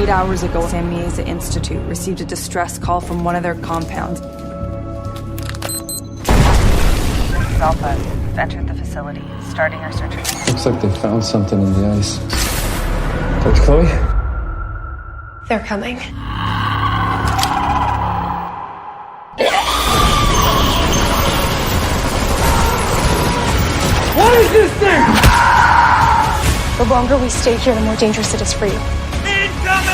8 hours ago, San Miesa Institute received a distress call from one of their compounds. Alpha, we've entered the facility, starting our search. Looks like they found something in the ice. Dr. Chloe? They're coming. What is this thing? The longer we stay here, the more dangerous it is for you. Incoming!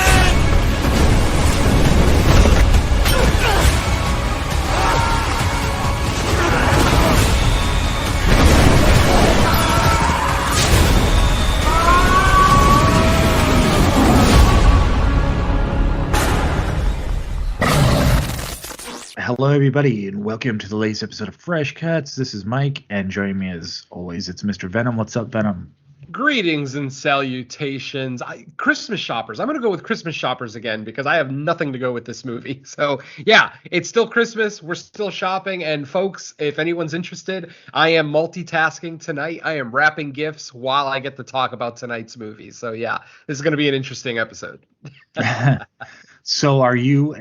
Hello, everybody, and welcome to the latest episode of Fresh Cuts. This is Mike, and joining me as always, it's Mr. Venom. What's up, Venom? Greetings and salutations. Christmas shoppers. I'm going to go with Christmas shoppers again because I have nothing to go with this movie. So, yeah, it's still Christmas. We're still shopping. And, folks, if anyone's interested, I am multitasking tonight. I am wrapping gifts while I get to talk about tonight's movie. So, yeah, this is going to be an interesting episode. So are you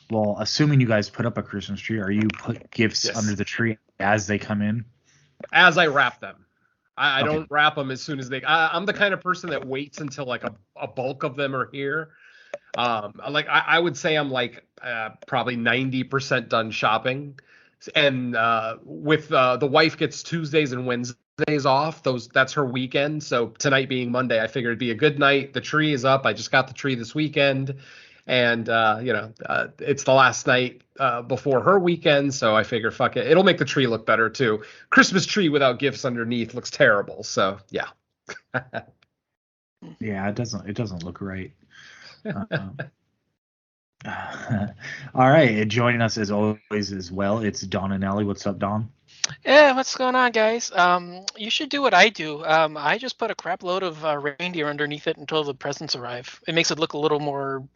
well, assuming you guys put up a Christmas tree, are you put gifts under the tree as they come in? As I wrap them. I don't wrap them as soon as they. I'm the kind of person that waits until like a bulk of them are here. I would say I'm like probably 90% done shopping, and with the wife gets Tuesdays and Wednesdays off. That's her weekend. So tonight being Monday, I figured it'd be a good night. The tree is up. I just got the tree this weekend. And, it's the last night before her weekend, so I figure, fuck it. It'll make the tree look better, too. Christmas tree without gifts underneath looks terrible, so, yeah. Yeah, it doesn't look right. All right, joining us as always as well, it's Don and Ellie. What's up, Don? Yeah, what's going on, guys? You should do what I do. I just put a crap load of reindeer underneath it until the presents arrive. It makes it look a little more,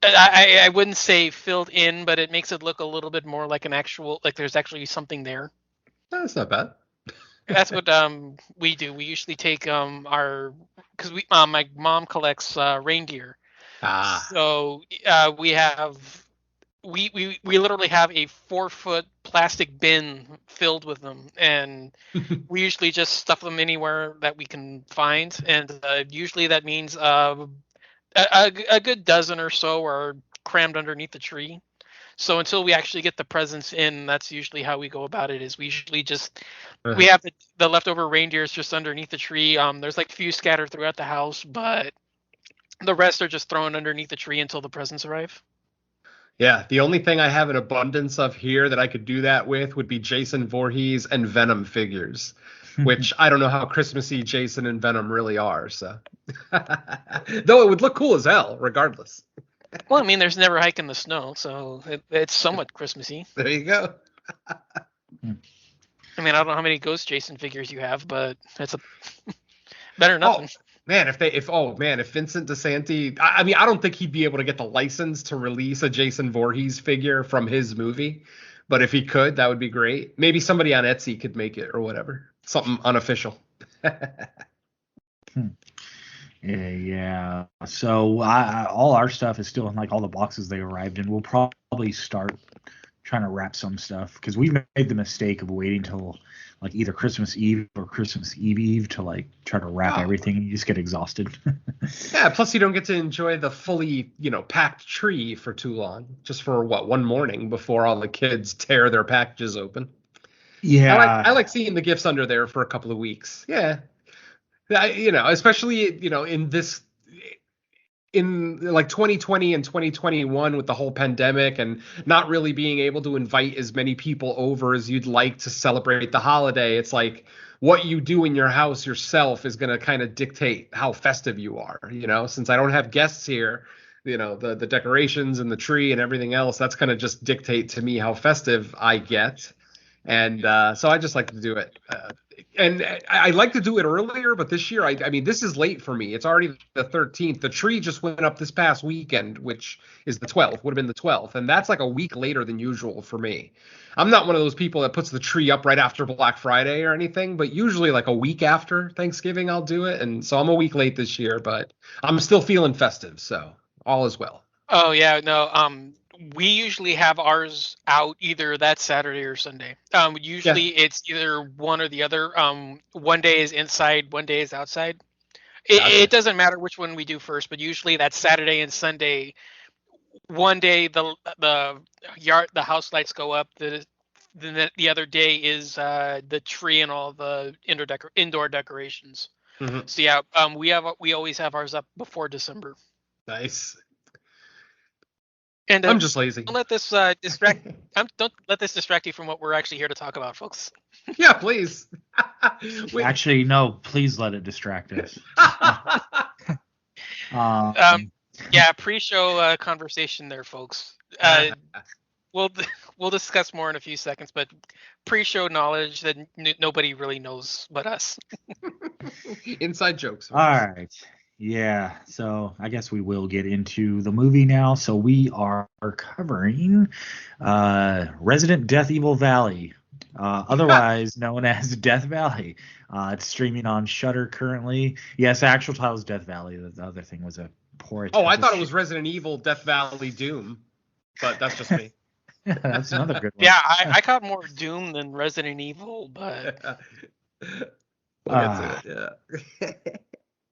I wouldn't say filled in, but it makes it look a little bit more like an actual, like there's actually something there. That's not bad. That's what we do. We usually take because my mom collects reindeer. So we literally have a 4-foot plastic bin filled with them, and we usually just stuff them anywhere that we can find. And usually that means a good dozen or so are crammed underneath the tree. So until we actually get the presents in, that's usually how we go about it. Is we usually just we have the leftover reindeers just underneath the tree. There's like a few scattered throughout the house, but the rest are just thrown underneath the tree until the presents arrive. Yeah, the only thing I have an abundance of here that I could do that with would be Jason Voorhees and Venom figures, which I don't know how Christmassy Jason and Venom really are. So, though it would look cool as hell, regardless. Well, I mean, there's never hike in the snow, so it's somewhat Christmassy. There you go. I mean, I don't know how many Ghost Jason figures you have, but it's better than nothing. Man, if Vincent DeSanti, I mean, I don't think he'd be able to get the license to release a Jason Voorhees figure from his movie, but if he could, that would be great. Maybe somebody on Etsy could make it or whatever, something unofficial. Yeah. So all our stuff is still in like all the boxes they arrived in. We'll probably start trying to wrap some stuff because we made the mistake of waiting till like either Christmas Eve or Christmas Eve to like try to wrap everything, and you just get exhausted. Yeah, plus you don't get to enjoy the fully, packed tree for too long, just for one morning before all the kids tear their packages open. Yeah. I like seeing the gifts under there for a couple of weeks. Yeah. Especially, in like 2020 and 2021 with the whole pandemic and not really being able to invite as many people over as you'd like to celebrate the holiday. It's like what you do in your house yourself is going to kind of dictate how festive you are, since I don't have guests here, the decorations and the tree and everything else, that's going to just dictate to me how festive I get. And so I just like to do it. And I like to do it earlier, but this year, I mean, this is late for me. It's already the 13th. The tree just went up this past weekend, which is the 12th, would have been the 12th. And that's like a week later than usual for me. I'm not one of those people that puts the tree up right after Black Friday or anything, but usually like a week after Thanksgiving, I'll do it. And so I'm a week late this year, but I'm still feeling festive. So all is well. Oh yeah, no. We usually have ours out either that Saturday or Sunday. Usually it's either one or the other. One day is inside, one day is outside. It doesn't matter which one we do first, but usually that's Saturday and Sunday. One day the house lights go up. The other day is the tree and all the indoor decorations. Mm-hmm. So yeah, we always have ours up before December. Nice. And I'm just lazy. Don't let this don't let this distract you from what we're actually here to talk about, folks. Yeah, please. Actually, no. Please let it distract us. Yeah, pre-show conversation there, folks. We'll discuss more in a few seconds, but pre-show knowledge that nobody really knows but us. Inside jokes. All right. Yeah, so I guess we will get into the movie now. So we are covering Resident Death Evil Valley, otherwise known as Death Valley. It's streaming on Shudder currently. Yes, the actual title is Death Valley. The other thing was a poor attempt. Oh, I thought it was Resident Evil Death Valley Doom, but that's just me. That's another good one. Yeah, I caught more Doom than Resident Evil, but we'll get to it, yeah.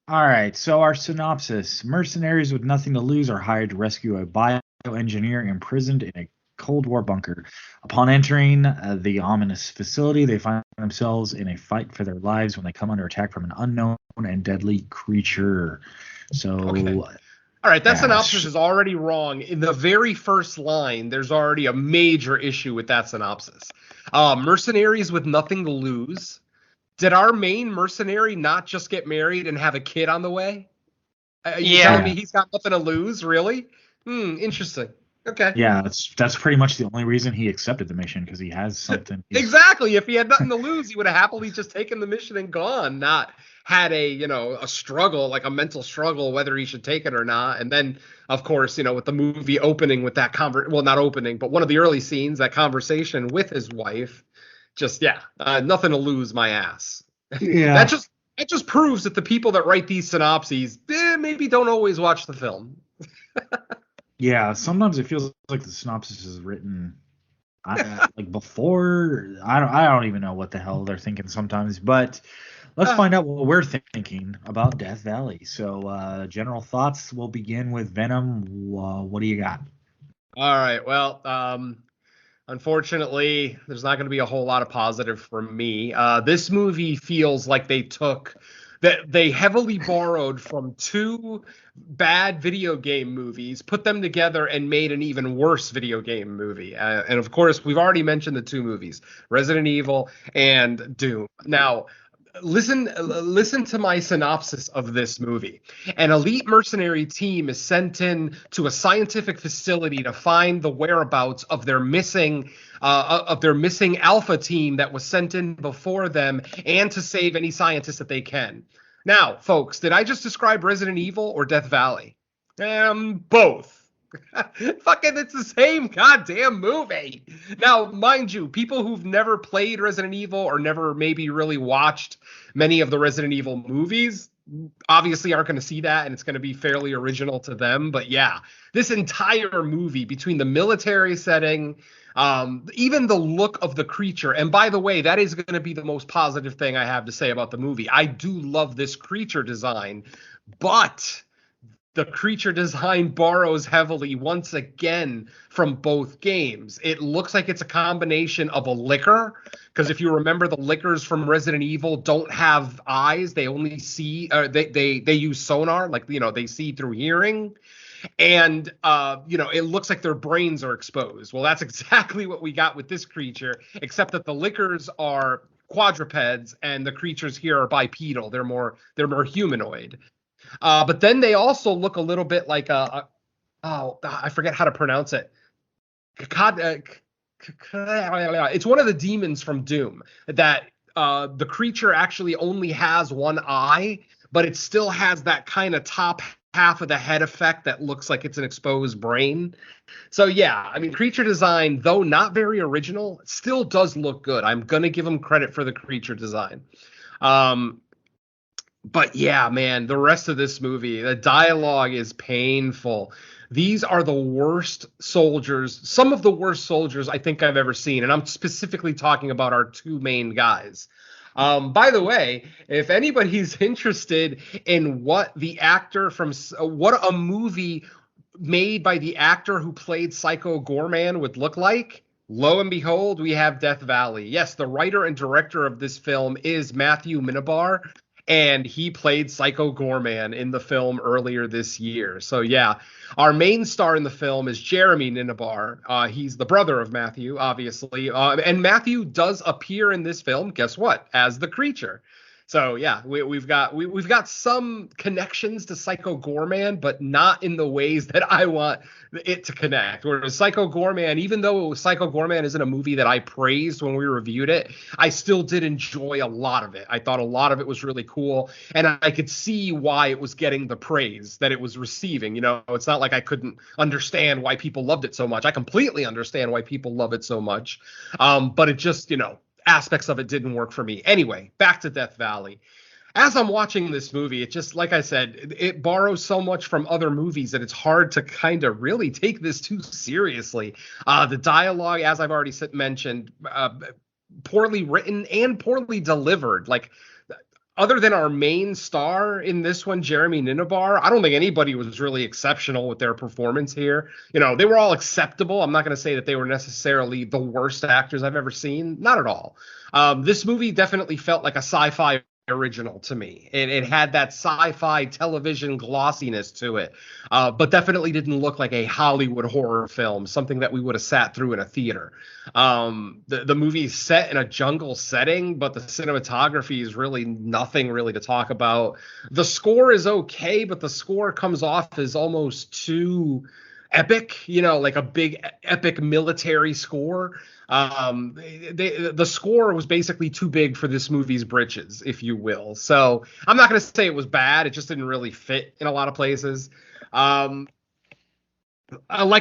All right, so our synopsis. Mercenaries with nothing to lose are hired to rescue a bioengineer imprisoned in a Cold War bunker. Upon entering the ominous facility, they find themselves in a fight for their lives when they come under attack from an unknown and deadly creature. So... Okay. All right, that synopsis is already wrong. In the very first line, there's already a major issue with that synopsis. Mercenaries with nothing to lose. Did our main mercenary not just get married and have a kid on the way? You telling me he's got nothing to lose, really? Interesting. Okay. Yeah, that's pretty much the only reason he accepted the mission, because he has something. Exactly. If he had nothing to lose, he would have happily just taken the mission and gone, not had a struggle, like a mental struggle, whether he should take it or not. And then, of course, with the movie opening with that not opening, but one of the early scenes, that conversation with his wife, nothing to lose, my ass. Yeah. That just proves that the people that write these synopses maybe don't always watch the film. Yeah, sometimes it feels like the synopsis is written like before. I don't even know what the hell they're thinking sometimes. But let's find out what we're thinking about Death Valley. So, general thoughts. We'll begin with Venom. What do you got? All right. Well, unfortunately, there's not going to be a whole lot of positive from me. This movie feels like they heavily borrowed from two bad video game movies, put them together, and made an even worse video game movie. And of course, we've already mentioned the two movies, Resident Evil and Doom. Now, listen to my synopsis of this movie. An elite mercenary team is sent in to a scientific facility to find the whereabouts of their missing alpha team that was sent in before them, and to save any scientists that they can. Now, folks, did I just describe Resident Evil or Death Valley? Both. Fucking, it's the same goddamn movie. Now, mind you, people who've never played Resident Evil or never maybe really watched many of the Resident Evil movies obviously aren't going to see that, and it's going to be fairly original to them. But yeah, this entire movie, between the military setting, even the look of the creature, and by the way, that is going to be the most positive thing I have to say about the movie. I do love this creature design, but the creature design borrows heavily once again from both games. It looks like it's a combination of a licker, because if you remember, the lickers from Resident Evil don't have eyes. They only see, they use sonar, like, they see through hearing. And, it looks like their brains are exposed. Well, that's exactly what we got with this creature, except that the lickers are quadrupeds and the creatures here are bipedal. They're more humanoid. But then they also look a little bit like I forget how to pronounce it. it's one of the demons from Doom that the creature actually only has one eye, but it still has that kind of top half of the head effect that looks like it's an exposed brain. So yeah, I mean, creature design, though not very original, still does look good. I'm gonna give them credit for the creature design. But yeah, man, the rest of this movie, the dialogue is painful. These are the worst soldiers, some of the worst soldiers I think I've ever seen. And I'm specifically talking about our two main guys. By the way, if anybody's interested in what the actor from what a movie made by the actor who played Psycho Gorman would look like, lo and behold, we have Death Valley. Yes, the writer and director of this film is Matthew Minabar, and he played Psycho Gorman in the film earlier this year. So yeah, our main star in the film is Jeremy Ninabar. He's the brother of Matthew, obviously. And Matthew does appear in this film, guess what, as the creature. So yeah, we've got some connections to Psycho Gorman, but not in the ways that I want it to connect. Whereas Psycho Gorman, even though Psycho Gorman isn't a movie that I praised when we reviewed it, I still did enjoy a lot of it. I thought a lot of it was really cool, and I could see why it was getting the praise that it was receiving. You know, it's not like I couldn't understand why people loved it so much. I completely understand why people love it so much, but it just, you know, aspects of it didn't work for me. Anyway, back to Death Valley. As I'm watching this movie, it just, like I said, it borrows so much from other movies that it's hard to kind of really take this too seriously. The dialogue, as I've already mentioned, poorly written and poorly delivered. Like, other than our main star in this one, Jeremy Ninabar, I don't think anybody was really exceptional with their performance here. You know, they were all acceptable. I'm not going to say that they were necessarily the worst actors I've ever seen. Not at all. This movie definitely felt like a sci-fi original to me. It had that sci-fi television glossiness to it, but definitely didn't look like a Hollywood horror film, something that we would have sat through in a theater. The movie is set in a jungle setting, but the cinematography is really nothing really to talk about. The score is okay, but the score comes off as almost too epic, you know, like a big epic military score. The score was basically too big for this movie's britches, if you will. So I'm not going to say it was bad. It just didn't really fit in a lot of places. Like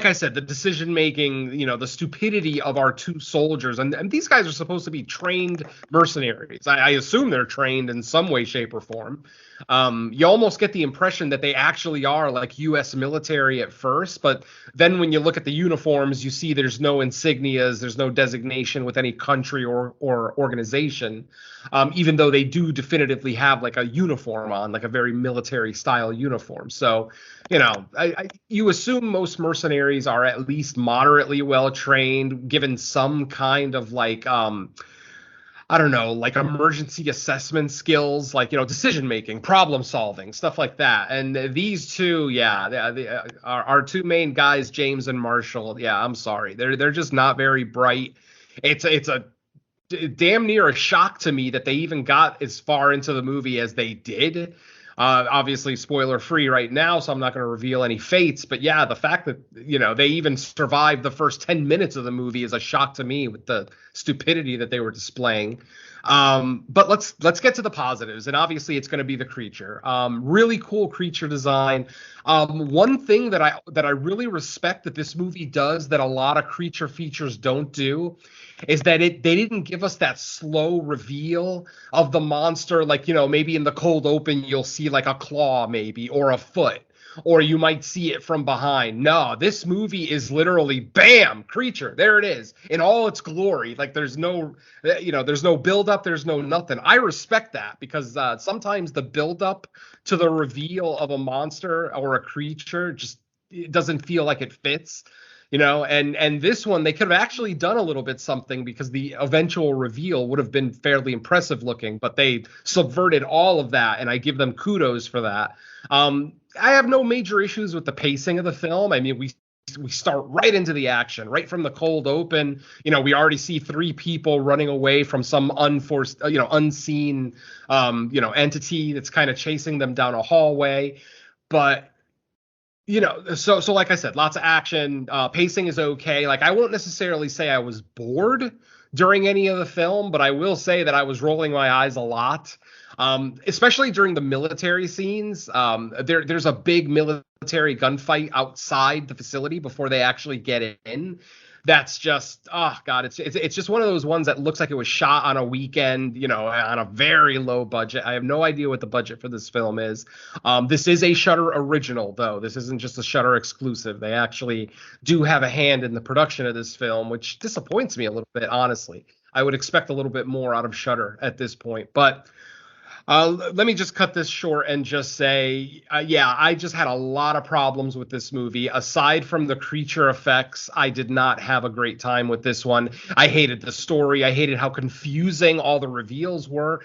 I said, the decision making, you know, the stupidity of our two soldiers, and these guys are supposed to be trained mercenaries. I assume they're trained in some way, shape, or form. You almost get the impression that they actually are like U.S. military at first, but then when you look at the uniforms, you see there's no insignias, there's no designation with any country or organization, even though they do definitively have like a uniform on, like a very military style uniform. So, you know, you assume most mercenaries are at least moderately well trained, given some kind of like I don't know, like emergency assessment skills, like, you know, decision making, problem solving, stuff like that. And these two, yeah, our two main guys, James and Marshall, yeah, I'm sorry, they're just not very bright. It's a damn near a shock to me that they even got as far into the movie as they did. Obviously spoiler free right now, so I'm not going to reveal any fates, but yeah, the fact that, you know, they even survived the first 10 minutes of the movie is a shock to me with the stupidity that they were displaying. But let's get to the positives, and obviously it's going to be the creature. Really cool creature design. One thing that I really respect that this movie does that a lot of creature features don't do is that they didn't give us that slow reveal of the monster. Like, you know, maybe in the cold open, you'll see like a claw maybe, or a foot, or you might see it from behind. No, this movie is literally bam, creature. There it is in all its glory. Like there's no, you know, there's no build up. There's no nothing. I respect that because sometimes the build up to the reveal of a monster or a creature just, it doesn't feel like it fits. You know, and this one, they could have actually done a little bit something because the eventual reveal would have been fairly impressive looking, but they subverted all of that, and I give them kudos for that. I have no major issues with the pacing of the film. I mean, we start right into the action, right from the cold open. You know, we already see three people running away from some unforced, you know, unseen, you know, entity that's kind of chasing them down a hallway. But So like I said, lots of action. Pacing is okay. Like, I won't necessarily say I was bored during any of the film, but I will say that I was rolling my eyes a lot, especially during the military scenes. There's a big military gunfight outside the facility before they actually get in. That's just, oh god, it's just one of those ones that looks like it was shot on a weekend, on a very low budget. I have no idea what the budget for this film is. This is a Shudder original, though. This isn't just a Shudder exclusive. They actually do have a hand in the production of this film, which disappoints me a little bit, honestly. I would expect a little bit more out of Shudder at this point, but let me just cut this short and just say, yeah, I just had a lot of problems with this movie. Aside from the creature effects, I did not have a great time with this one. I hated the story. I hated how confusing all the reveals were.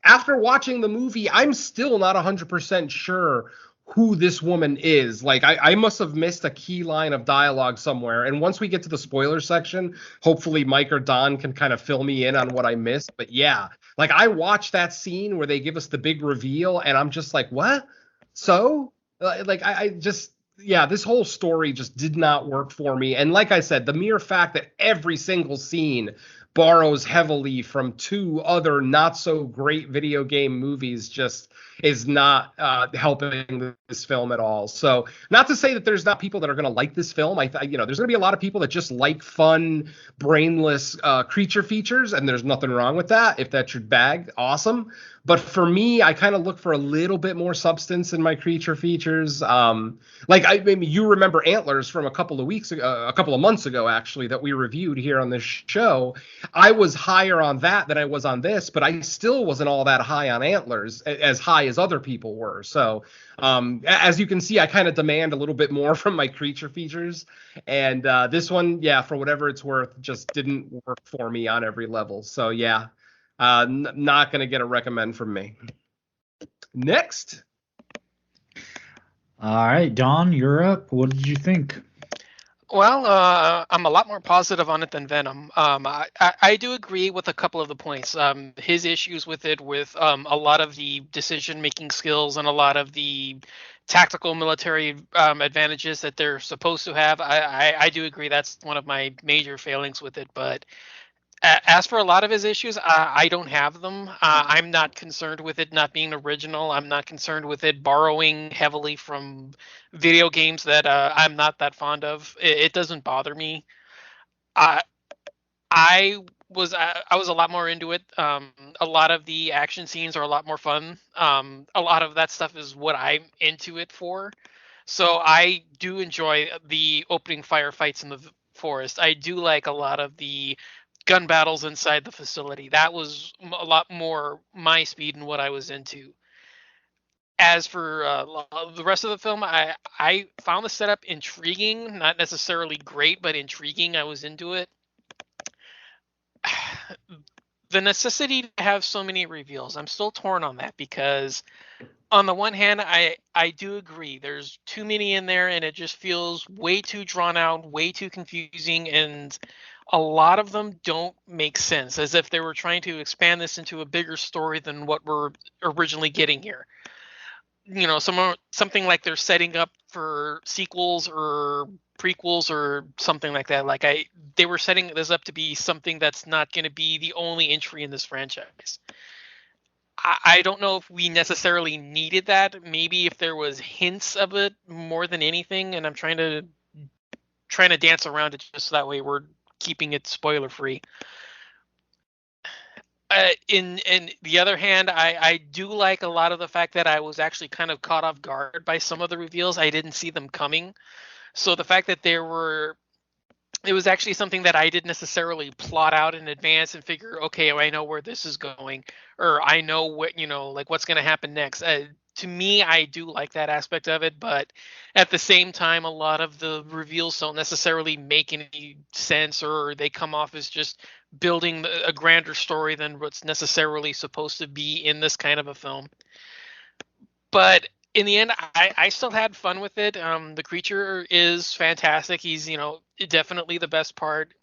After watching the movie, I'm still not 100% sure who this woman is. Like, I must have missed a key line of dialogue somewhere. And once we get to the spoiler section, hopefully Mike or Don can kind of fill me in on what I missed. But yeah, like, I watched that scene where they give us the big reveal, and I'm just like, what? So? Like, I just, yeah, this whole story just did not work for me. And like I said, the mere fact that every single scene borrows heavily from two other not so great video game movies just is not helping this film at all. So, not to say that there's not people that are going to like this film. There's going to be a lot of people that just like fun, brainless creature features, and there's nothing wrong with that. If that's your bag, awesome. But for me, I kind of look for a little bit more substance in my creature features. Maybe you remember Antlers from a couple of months ago, actually, that we reviewed here on this show. I was higher on that than I was on this, but I still wasn't all that high on Antlers, as high as other people were. So, as you can see, I kind of demand a little bit more from my creature features. And this one, yeah, for whatever it's worth, just didn't work for me on every level. So, yeah. Not going to get a recommend from me. Next. All right, Don, you're up. What did you think? Well, I'm a lot more positive on it than Venom. I do agree with a couple of the points. His issues with it, with a lot of the decision-making skills and a lot of the tactical military advantages that they're supposed to have. I do agree that's one of my major failings with it, but as for a lot of his issues, I don't have them. I'm not concerned with it not being original. I'm not concerned with it borrowing heavily from video games that I'm not that fond of. It doesn't bother me. I was a lot more into it. A lot of the action scenes are a lot more fun. A lot of that stuff is what I'm into it for. So I do enjoy the opening firefights in the forest. I do like a lot of the gun battles inside the facility. That was a lot more my speed and what I was into. As for the rest of the film, I found the setup intriguing, not necessarily great, but intriguing. I was into it. The necessity to have so many reveals, I'm still torn on that, because on the one hand, I do agree there's too many in there, and it just feels way too drawn out, way too confusing, and a lot of them don't make sense, as if they were trying to expand this into a bigger story than what we're originally getting here. Something like they're setting up for sequels or prequels or something like that. Like they were setting this up to be something that's not going to be the only entry in this franchise. I don't know if we necessarily needed that. Maybe if there was hints of it more than anything, and I'm trying to dance around it just so that way we're keeping it spoiler free. In the other hand, I do like a lot of the fact that I was actually kind of caught off guard by some of the reveals. I didn't see them coming. So the fact that it was actually something that I didn't necessarily plot out in advance and figure, okay, I know where this is going, or I know what, like what's going to happen next. To me, I do like that aspect of it, but at the same time, a lot of the reveals don't necessarily make any sense, or they come off as just building a grander story than what's necessarily supposed to be in this kind of a film. But in the end, I still had fun with it. The creature is fantastic. He's, definitely the best part.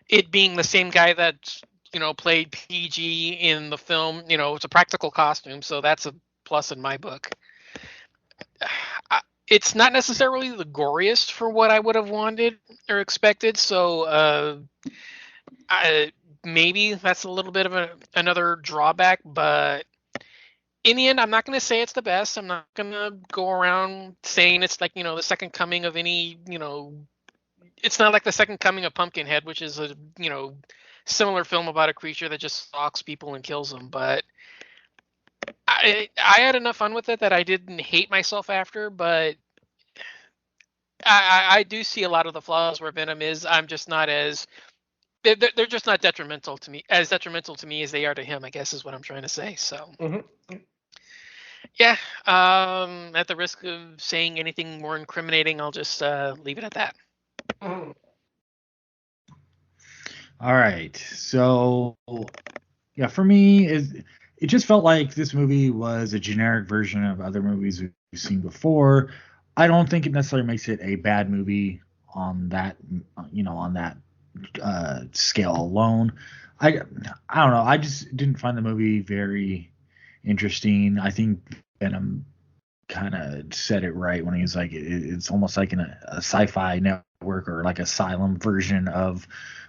It being the same guy that played PG in the film. It's a practical costume, so that's a plus in my book. it's not necessarily the goriest for what I would have wanted or expected. So maybe that's a little bit of another drawback. But in the end, I'm not going to say it's the best. I'm not going to go around saying it's like, the second coming of any, it's not like the second coming of Pumpkinhead, which is a, similar film about a creature that just stalks people and kills them. But I had enough fun with it that I didn't hate myself after, but I do see a lot of the flaws where Venom is. I'm just not as they're just not detrimental to me as they are to him, I guess is what I'm trying to say. So yeah, at the risk of saying anything more incriminating, I'll just leave it at that. All right. So, yeah, for me, it just felt like this movie was a generic version of other movies we've seen before. I don't think it necessarily makes it a bad movie on that, scale alone. I don't know. I just didn't find the movie very interesting. I think Venom kind of said it right when he was like, it's almost like a sci-fi network or like Asylum version of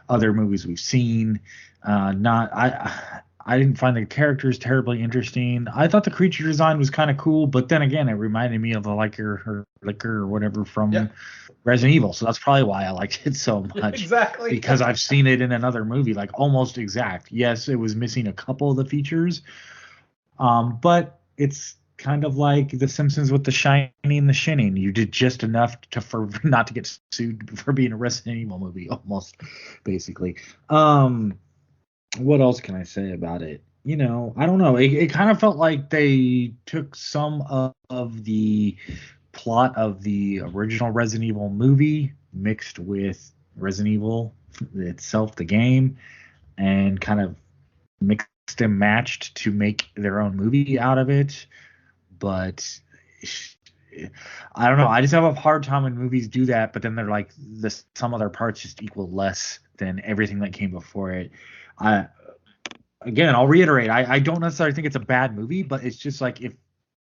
other movies we've seen. I didn't find the characters terribly interesting. I thought the creature design was kind of cool, but then again, it reminded me of the liquor or whatever from Resident Evil. So that's probably why I liked it so much. Exactly. Because I've seen it in another movie, like almost exact. Yes, it was missing a couple of the features. But it's kind of like The Simpsons with the shining and the shinning. You did just enough for not to get sued for being a Resident Evil movie, almost, basically. What else can I say about it? I don't know. It kind of felt like they took some of the plot of the original Resident Evil movie mixed with Resident Evil itself, the game, and kind of mixed and matched to make their own movie out of it. But I don't know. I just have a hard time when movies do that, but then they're like, some other parts just equal less than everything that came before it. I'll reiterate, I don't necessarily think it's a bad movie, but it's just like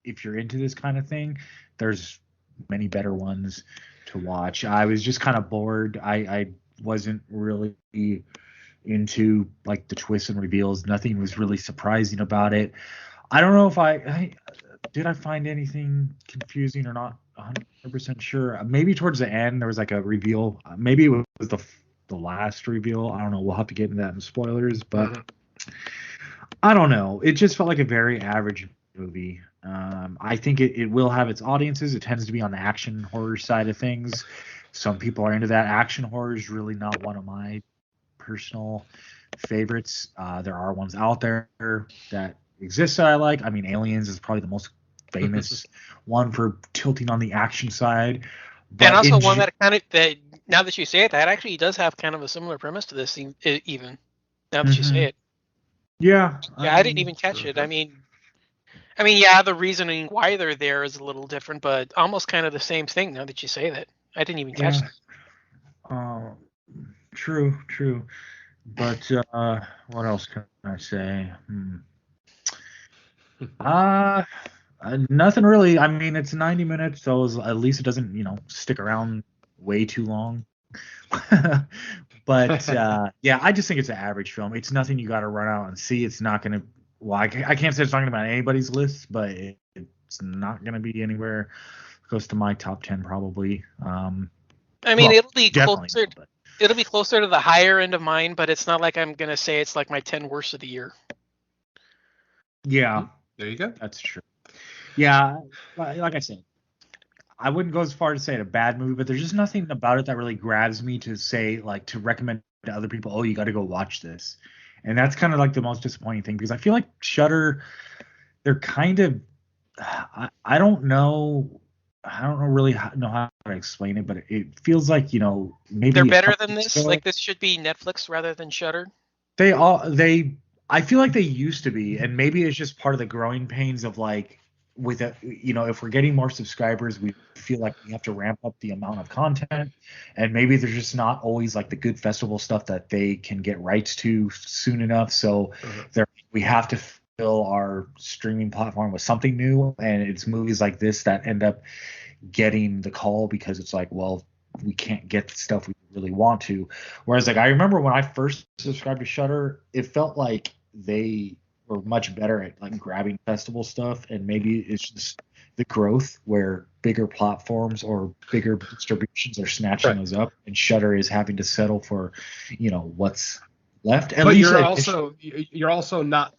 if you're into this kind of thing, there's many better ones to watch. I was just kind of bored. I wasn't really into like the twists and reveals. Nothing was really surprising about it. I don't know if I did I find anything confusing or not 100% sure. Maybe towards the end there was like a reveal. Maybe it was the last reveal. I don't know. We'll have to get into that in spoilers, but I don't know. It just felt like a very average movie. I think it will have its audiences. It tends to be on the action horror side of things. Some people are into that. Action horror is really not one of my personal favorites. There are ones out there that exist that I like. I mean, Aliens is probably the most famous one for tilting on the action side. But and also one that now that you say it, that actually does have kind of a similar premise to this, even now that you say it. Yeah. I didn't even catch it. I mean, yeah, the reasoning why they're there is a little different, but almost kind of the same thing now that you say that. I didn't even catch that. True. But what else can I say? Nothing really. I mean, it's 90 minutes, so at least it doesn't, stick around way too long. But yeah, I just think it's an average film. It's nothing you got to run out and see. It's not going to. Well, I can't say it's not going to be on anybody's list, but it's not going to be anywhere close to my top 10 probably. It'll be closer. But It'll be closer to the higher end of mine, but it's not like I'm going to say it's like my 10 worst of the year. Yeah, there you go. That's true. Yeah, like I said, I wouldn't go as far to say it a bad movie, but there's just nothing about it that really grabs me to say, like, to recommend to other people, oh, you got to go watch this. And that's kind of like the most disappointing thing, because I feel like Shudder, they're kind of, I don't know really know how to explain it, but it feels like, maybe they're better than this. Like this should be Netflix rather than Shudder. I feel like they used to be, and maybe it's just part of the growing pains of like, with it, if we're getting more subscribers, we feel like we have to ramp up the amount of content, and maybe there's just not always like the good festival stuff that they can get rights to soon enough. So we have to fill our streaming platform with something new, and it's movies like this that end up getting the call because it's like, well, we can't get the stuff we really want to. Whereas like I remember when I first subscribed to Shudder, it felt like they were much better at like grabbing festival stuff, and maybe it's just the growth where bigger platforms or bigger distributions are snatching those up, and Shudder is having to settle for, what's left. But you're also not.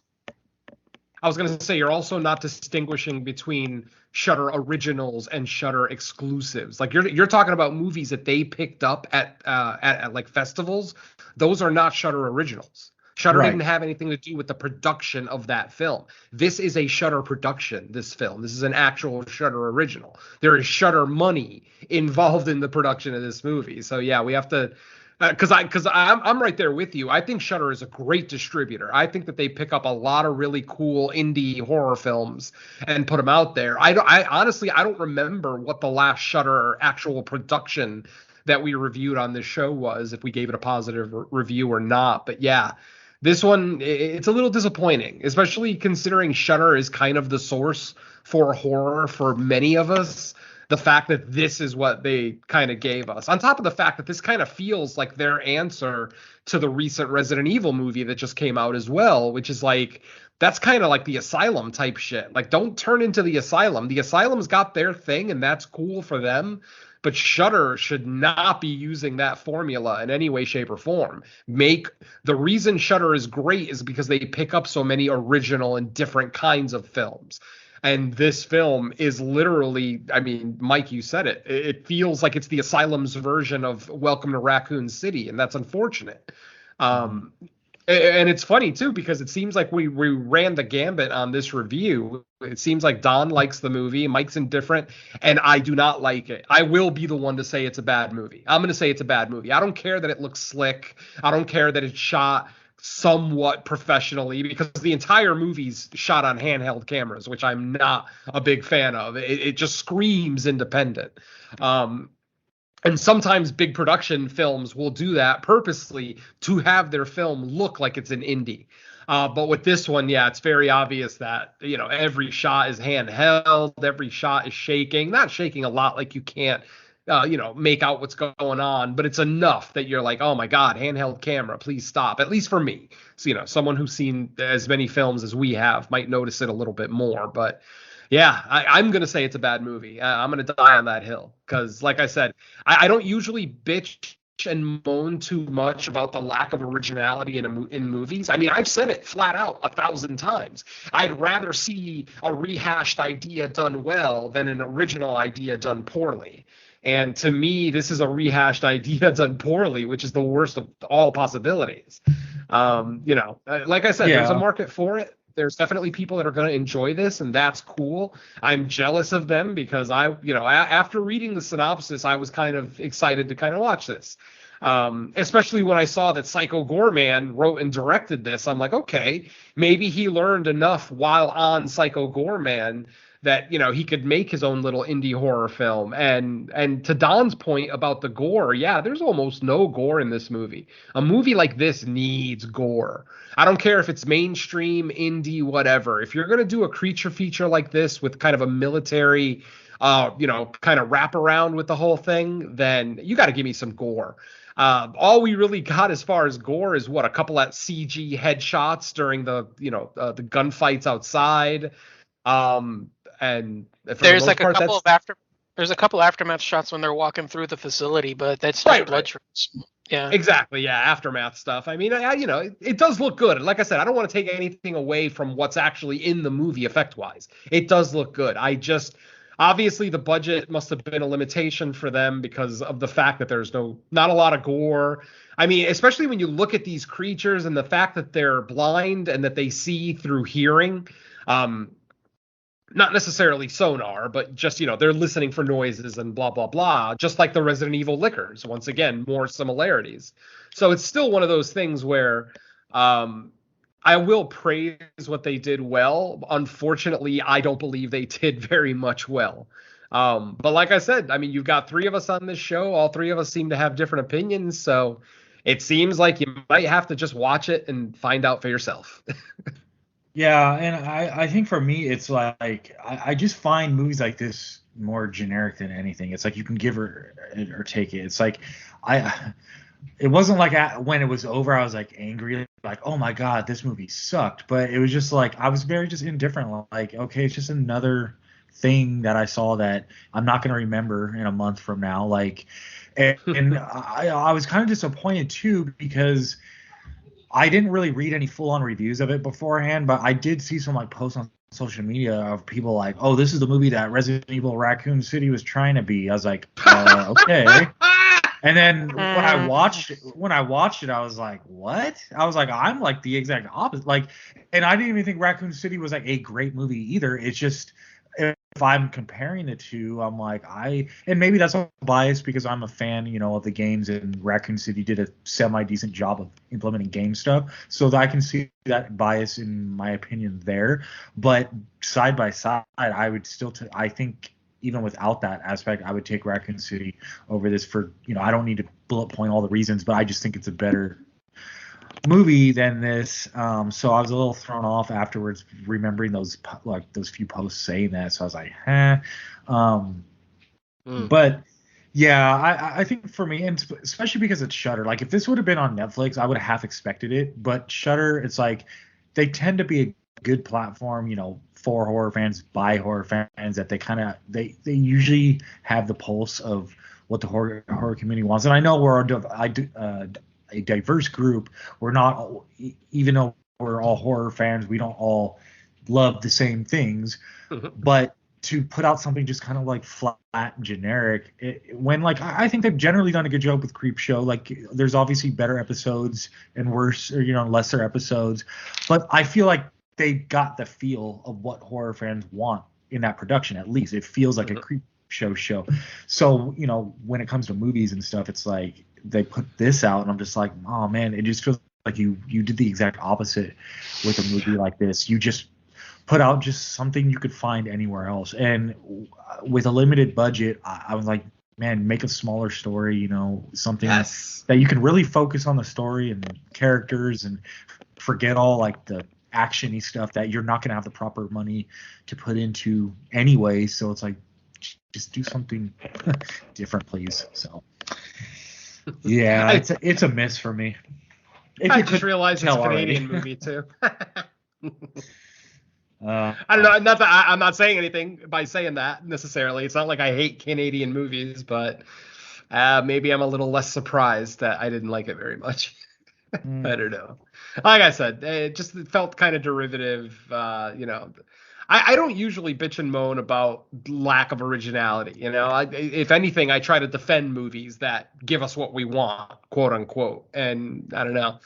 I was going to say, you're also not distinguishing between Shudder originals and Shudder exclusives. Like you're talking about movies that they picked up at like festivals. Those are not Shudder originals. Shudder didn't have anything to do with the production of that film. This is a Shudder production, this film. This is an actual Shudder original. There is Shudder money involved in the production of this movie. So yeah, we have to, because I'm right there with you. I think Shudder is a great distributor. I think that they pick up a lot of really cool indie horror films and put them out there. I honestly don't remember what the last Shudder actual production that we reviewed on this show was, if we gave it a positive review or not. But yeah, this one, it's a little disappointing, especially considering Shudder is kind of the source for horror for many of us. The fact that this is what they kind of gave us, on top of the fact that this kind of feels like their answer to the recent Resident Evil movie that just came out as well, which is like, that's kind of like the Asylum type shit. Like, don't turn into the Asylum. The Asylum's got their thing, and that's cool for them. But Shudder should not be using that formula in any way, shape, or form. The reason Shudder is great is because they pick up so many original and different kinds of films. And this film is literally, I mean, Mike, you said it. It feels like it's the Asylum's version of Welcome to Raccoon City, and that's unfortunate. And it's funny, too, because it seems like we ran the gambit on this review. It seems like Don likes the movie, Mike's indifferent, and I do not like it. I will be the one to say it's a bad movie. I'm going to say it's a bad movie. I don't care that it looks slick. I don't care that it's shot somewhat professionally, because the entire movie's shot on handheld cameras, which I'm not a big fan of. It just screams independent. And sometimes big production films will do that purposely to have their film look like it's an indie. But with this one, yeah, it's very obvious that, every shot is handheld, every shot is shaking, not shaking a lot, like you can't, make out what's going on, but it's enough that you're like, oh my God, handheld camera, please stop. At least for me. So, someone who's seen as many films as we have might notice it a little bit more, but yeah, I'm going to say it's a bad movie. I'm going to die on that hill because, like I said, I don't usually bitch and moan too much about the lack of originality in movies. I mean, I've said it flat out 1,000 times. I'd rather see a rehashed idea done well than an original idea done poorly. And to me, this is a rehashed idea done poorly, which is the worst of all possibilities. Like I said, there's a market for it. There's definitely people that are going to enjoy this, and that's cool. I'm jealous of them because after reading the synopsis, I was kind of excited to kind of watch this. Especially when I saw that Psycho Goreman wrote and directed this. I'm like, okay, maybe he learned enough while on Psycho Goreman that, he could make his own little indie horror film. And to Don's point about the gore, yeah, there's almost no gore in this movie. A movie like this needs gore. I don't care if it's mainstream, indie, whatever. If you're going to do a creature feature like this with kind of a military, kind of wraparound with the whole thing, then you got to give me some gore. All we really got as far as gore is a couple of CG headshots during the gunfights outside. And there's like there's a couple aftermath shots when they're walking through the facility, but that's just blood trails. Yeah, exactly. Yeah, aftermath stuff. I mean, it does look good. And like I said, I don't want to take anything away from what's actually in the movie effect wise. It does look good. Obviously the budget must have been a limitation for them because of the fact that there's not a lot of gore. I mean, especially when you look at these creatures and the fact that they're blind and that they see through hearing. Not necessarily sonar, but just, they're listening for noises and blah, blah, blah, just like the Resident Evil lickers. Once again, more similarities. So it's still one of those things where I will praise what they did well. Unfortunately, I don't believe they did very much well. But like I said, I mean, you've got 3 of us on this show. All 3 of us seem to have different opinions. So it seems like you might have to just watch it and find out for yourself. Yeah, and I think for me it's like I just find movies like this more generic than anything. It's like you can give or take it. It's like I it wasn't like when it was over I was like angry like oh my god this movie sucked, but it was just like I was very just indifferent, like okay it's just another thing that I saw that I'm not going to remember in a month from now, like and I was kind of disappointed too because I didn't really read any full-on reviews of it beforehand, but I did see some like posts on social media of people like, "Oh, this is the movie that Resident Evil Raccoon City was trying to be." I was like, "Okay." And then when I watched it, I was like, "What?" I was like, "I'm like the exact opposite." Like, and I didn't even think Raccoon City was like a great movie either. It's just if I'm comparing the two, I'm like and maybe that's a bias because I'm a fan, of the games, and Raccoon City did a semi decent job of implementing game stuff, so that I can see that bias in my opinion there. But side by side, I would still, I think even without that aspect, I would take Raccoon City over this for, I don't need to bullet point all the reasons, but I just think it's a better movie than this. So I was a little thrown off afterwards, remembering those few posts saying that. So I was like, But yeah, I think for me, and especially because it's Shudder, like if this would have been on Netflix, I would have half expected it. But Shudder, it's like they tend to be a good platform, for horror fans, by horror fans, that they usually have the pulse of what the horror community wants. And I know we're a diverse group. We're not, even though we're all horror fans, we don't all love the same things. But to put out something just kind of like flat and generic, when like I think they've generally done a good job with Creepshow. Like there's obviously better episodes and worse, or lesser episodes, but I feel like they got the feel of what horror fans want in that production. At least it feels like a Creepshow show. So when it comes to movies and stuff, it's like they put this out and I'm just like, oh man, it just feels like you did the exact opposite with a movie like this. You just put out just something you could find anywhere else, and with a limited budget, I was like, man, make a smaller story, something that you can really focus on the story and characters and forget all like the action-y stuff that you're not going to have the proper money to put into anyway. So it's like, just do something different, please. So yeah, it's a miss for me. I just realized it's a Canadian movie too. I don't know. Not that I'm not saying anything by saying that necessarily. It's not like I hate Canadian movies, but maybe I'm a little less surprised that I didn't like it very much. I don't know. Like I said, it just felt kind of derivative. I don't usually bitch and moan about lack of originality. If anything, I try to defend movies that give us what we want, quote unquote. And I don't know.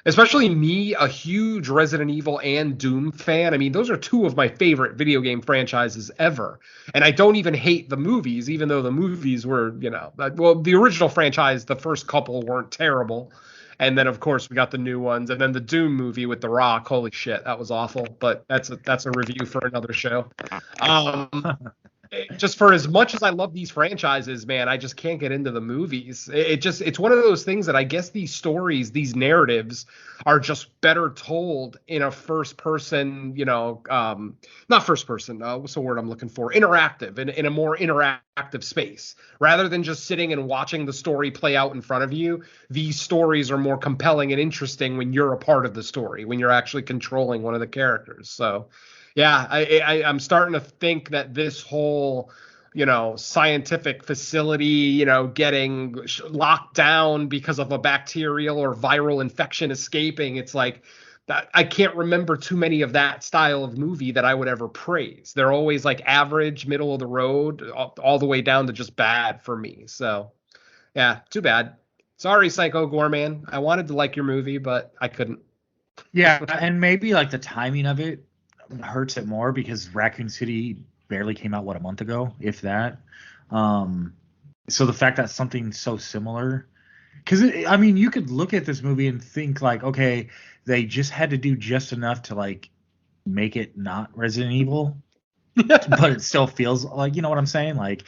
Especially me, a huge Resident Evil and Doom fan. I mean, those are two of my favorite video game franchises ever. And I don't even hate the movies, even though the movies were, the original franchise, the first couple weren't terrible. And then, of course, we got the new ones. And then the Doom movie with The Rock. Holy shit, that was awful. But that's a review for another show. Just for as much as I love these franchises, man, I just can't get into the movies. It's one of those things that I guess these stories, these narratives are just better told in a first person, not first person. What's the word I'm looking for? Interactive, in a more interactive space, rather than just sitting and watching the story play out in front of you. These stories are more compelling and interesting when you're a part of the story, when you're actually controlling one of the characters. So yeah, I'm starting to think that this whole, scientific facility, getting locked down because of a bacterial or viral infection escaping, it's like that. I can't remember too many of that style of movie that I would ever praise. They're always like average, middle of the road, all the way down to just bad for me. So yeah, too bad. Sorry, Psycho Gorman. I wanted to like your movie, but I couldn't. Yeah, and maybe like the timing of it hurts it more because Raccoon City barely came out a month ago, if that. So the fact that something so similar, because you could look at this movie and think like, okay, they just had to do just enough to like make it not Resident Evil, but it still feels like, you know what I'm saying, like.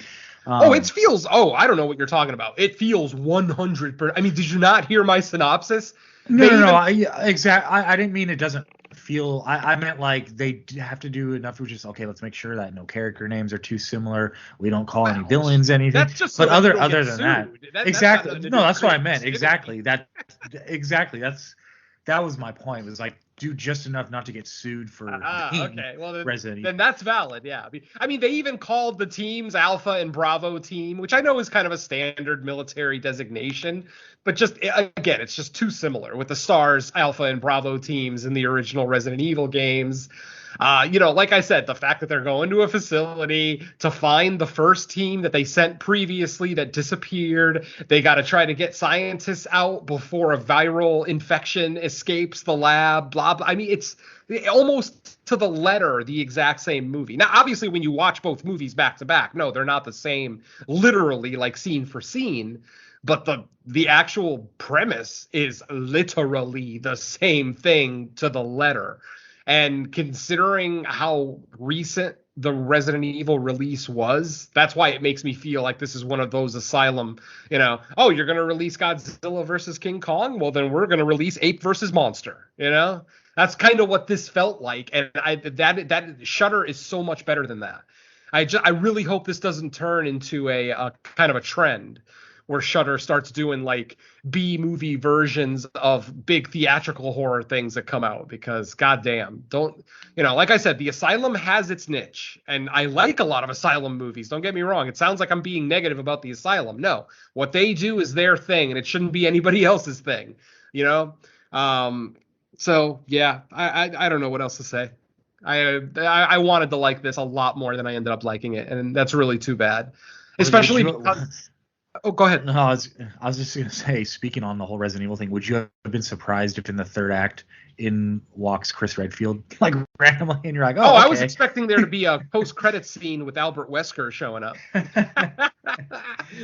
It feels. I don't know what you're talking about. It feels 100%. I mean, did you not hear my synopsis? No. Exactly. I didn't mean it doesn't feel. I meant like they have to do enough. Which is okay. Let's make sure that no character names are too similar. We don't call any villains anything. That's just so but that you don't other get than that, sued. exactly. No, that's what I meant. Exactly. Exactly. That was my point. It was like do just enough not to get sued for being okay. Well, Resident then Evil. that's valid. Yeah. I mean, they even called the teams Alpha and Bravo team, which I know is kind of a standard military designation, but just again, it's just too similar with the stars Alpha and Bravo teams in the original Resident Evil games. Like I said, the fact that they're going to a facility to find the first team that they sent previously that disappeared. They got to try to get scientists out before a viral infection escapes the lab, blah, blah. I mean, it's almost to the letter the exact same movie. Now, obviously, when you watch both movies back to back, no, they're not the same, literally, like scene for scene. But the actual premise is literally the same thing to the letter. And considering how recent the Resident Evil release was, that's why it makes me feel like this is one of those Asylum, oh, you're going to release Godzilla versus King Kong? Well, then we're going to release Ape versus Monster, That's kind of what this felt like. And that Shudder is so much better than that. I really hope this doesn't turn into a kind of a trend where Shudder starts doing like B-movie versions of big theatrical horror things that come out, because goddamn, like I said, the Asylum has its niche, and I like a lot of Asylum movies. Don't get me wrong. It sounds like I'm being negative about the Asylum. No, what they do is their thing, and it shouldn't be anybody else's thing, So yeah, I don't know what else to say. I wanted to like this a lot more than I ended up liking it, and that's really too bad, especially because. Oh, go ahead. No, I was just gonna say, speaking on the whole Resident Evil thing, would you have been surprised if in the third act in walks Chris Redfield like randomly, and you're like, oh, okay. I was expecting there to be a post-credits scene with Albert Wesker showing up,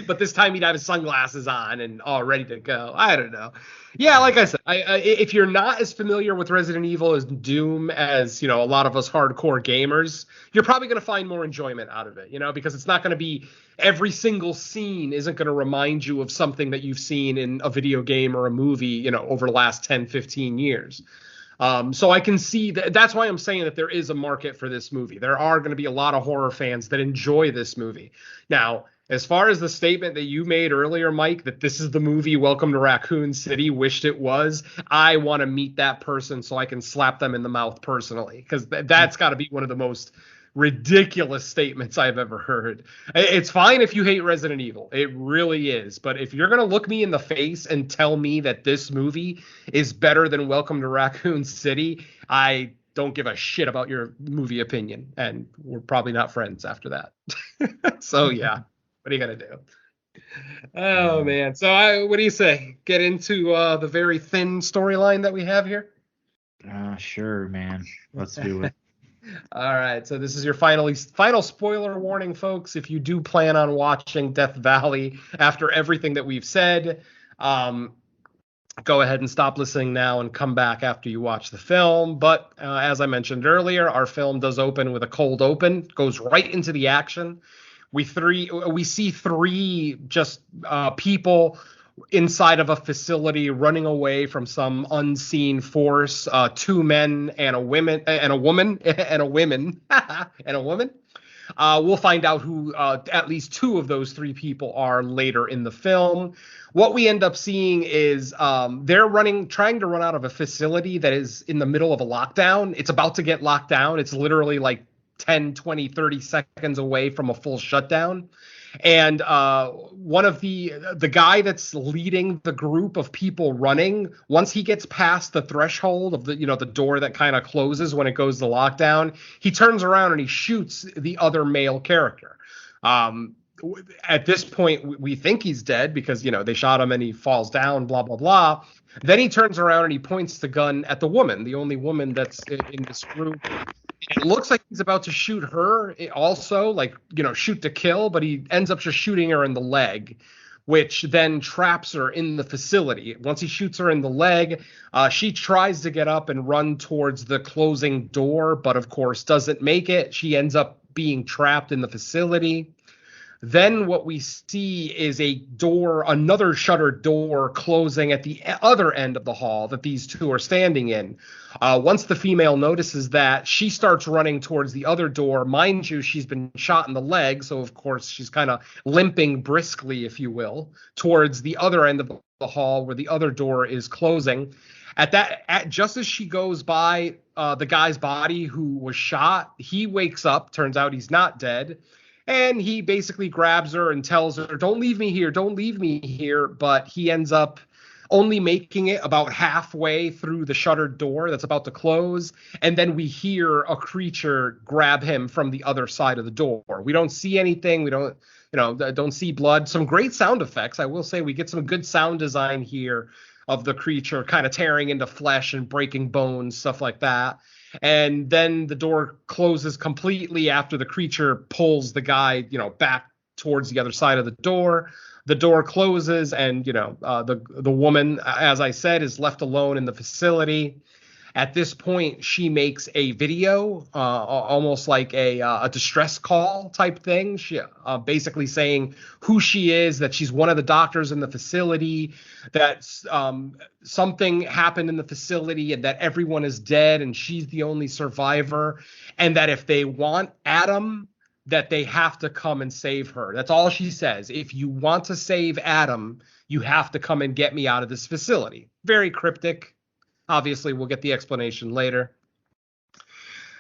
but this time he'd have his sunglasses on and all ready to go. I don't know. Yeah, like I said, if you're not as familiar with Resident Evil as Doom as a lot of us hardcore gamers, you're probably going to find more enjoyment out of it, because it's not going to be every single scene isn't going to remind you of something that you've seen in a video game or a movie, over the last 10, 15 years. So I can see that's why I'm saying that there is a market for this movie. There are going to be a lot of horror fans that enjoy this movie. Now, as far as the statement that you made earlier, Mike, that this is the movie Welcome to Raccoon City wished it was, I want to meet that person so I can slap them in the mouth personally, because that's got to be one of the most ridiculous statements I've ever heard. It's fine if you hate Resident Evil. It really is. But if you're going to look me in the face and tell me that this movie is better than Welcome to Raccoon City, I don't give a shit about your movie opinion. And we're probably not friends after that. So, yeah. What are you going to do? Oh, man. So what do you say? Get into the very thin storyline that we have here? Sure, man. Let's do it. All right, so this is your final spoiler warning, folks. If you do plan on watching Death Valley after everything that we've said, go ahead and stop listening now and come back after you watch the film. But as I mentioned earlier, our film does open with a cold open, goes right into the action. We see three just people inside of a facility running away from some unseen force, two men and a woman. We'll find out who at least two of those three people are later in the film. What we end up seeing is they're trying to run out of a facility that is in the middle of a lockdown. It's about to get locked down. It's literally like 10, 20, 30 seconds away from a full shutdown. And one of the guy that's leading the group of people running, once he gets past the threshold of the door that kind of closes when it goes to lockdown, he turns around and he shoots the other male character. At this point, we think he's dead because, they shot him and he falls down, blah, blah, blah. Then he turns around and he points the gun at the woman, the only woman that's in this group. It looks like he's about to shoot her also, shoot to kill, but he ends up just shooting her in the leg, which then traps her in the facility. Once he shoots her in the leg, she tries to get up and run towards the closing door, but of course doesn't make it. She ends up being trapped in the facility. Then what we see is another shuttered door closing at the other end of the hall that these two are standing in. Once the female notices that, she starts running towards the other door. Mind you, she's been shot in the leg, so of course she's kind of limping briskly, if you will, towards the other end of the hall where the other door is closing. Just as she goes by the guy's body who was shot, he wakes up. Turns out he's not dead. And he basically grabs her and tells her, don't leave me here, don't leave me here. But he ends up only making it about halfway through the shuttered door that's about to close. And then we hear a creature grab him from the other side of the door. We don't see anything. We don't see blood. Some great sound effects. I will say we get some good sound design here of the creature kind of tearing into flesh and breaking bones, stuff like that. And then the door closes completely after the creature pulls the guy, back towards the other side of the door. The door closes, and the woman, as I said, is left alone in the facility. At this point, she makes a video, almost like a distress call type thing. She basically saying who she is, that she's one of the doctors in the facility, that something happened in the facility, and that everyone is dead, and she's the only survivor, and that if they want Adam, that they have to come and save her. That's all she says. If you want to save Adam, you have to come and get me out of this facility. Very cryptic. Obviously, we'll get the explanation later.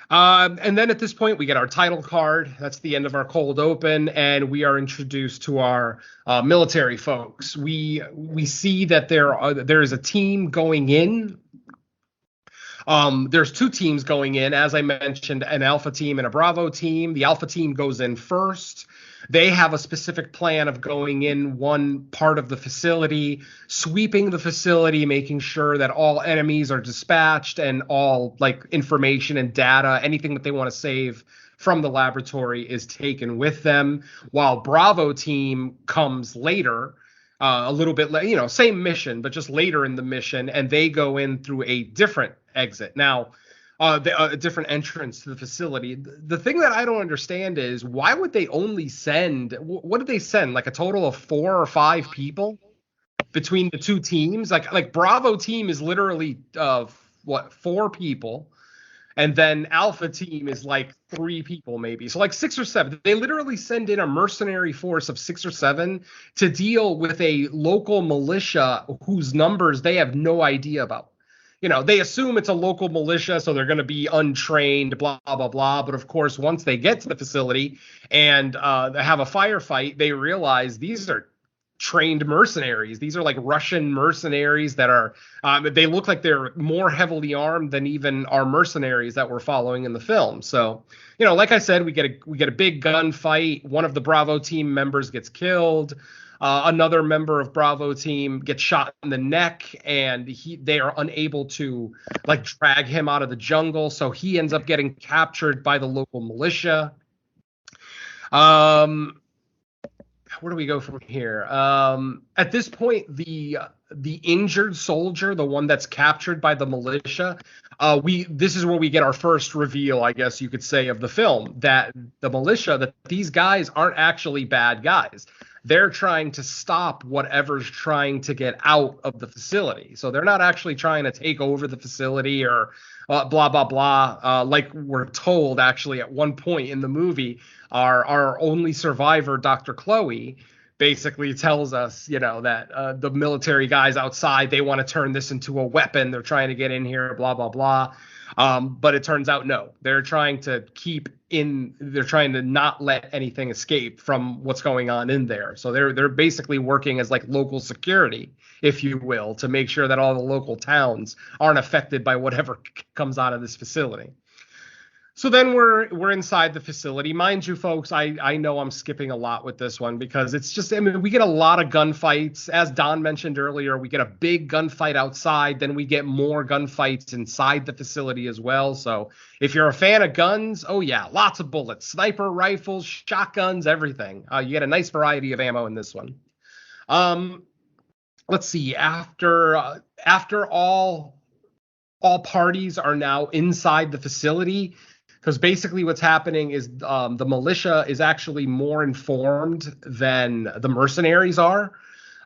And then at this point, we get our title card. That's the end of our cold open, and we are introduced to our military folks. We see that there is a team going in. There's two teams going in, as I mentioned, an Alpha team and a Bravo team. The Alpha team goes in first. They have a specific plan of going in one part of the facility, sweeping the facility, making sure that all enemies are dispatched and all information and data, anything that they want to save from the laboratory is taken with them, while Bravo team comes later, a little bit later, same mission, but just later in the mission, and they go in through a different exit. Now, a different entrance to the facility. The thing that I don't understand is, why would they only send, what did they send, like a total of 4 or 5 people between the two teams? Like Bravo team is literally 4 people, and then Alpha team is like 3 people maybe, so like 6 or 7. They literally send in a mercenary force of 6 or 7 to deal with a local militia whose numbers they have no idea about. They assume it's a local militia, so they're going to be untrained, blah, blah, blah. But of course, once they get to the facility and have a firefight, they realize these are trained mercenaries. These are like Russian mercenaries that are, they look like they're more heavily armed than even our mercenaries that we're following in the film. So, like I said, we get a big gunfight. One of the Bravo team members gets killed. Another member of Bravo team gets shot in the neck, and they are unable to drag him out of the jungle. So he ends up getting captured by the local militia. Where do we go from here? At this point, the injured soldier, the one that's captured by the militia, this is where we get our first reveal, I guess you could say, of the film, that the militia, that these guys aren't actually bad guys. They're trying to stop whatever's trying to get out of the facility. So they're not actually trying to take over the facility or blah, blah, blah. Like we're told, actually, at one point in the movie, our only survivor, Dr. Chloe, basically tells us, that the military guys outside, they want to turn this into a weapon. They're trying to get in here, blah, blah, blah. But it turns out, no, they're trying to they're trying to not let anything escape from what's going on in there. So they're basically working as like local security, if you will, to make sure that all the local towns aren't affected by whatever comes out of this facility. So then we're inside the facility. Mind you, folks, I know I'm skipping a lot with this one because it's just, we get a lot of gunfights. As Don mentioned earlier, we get a big gunfight outside. Then we get more gunfights inside the facility as well. So if you're a fan of guns, oh yeah, lots of bullets, sniper rifles, shotguns, everything. You get a nice variety of ammo in this one. Let's see. After all parties are now inside the facility, Because basically what's happening is the militia is actually more informed than the mercenaries are.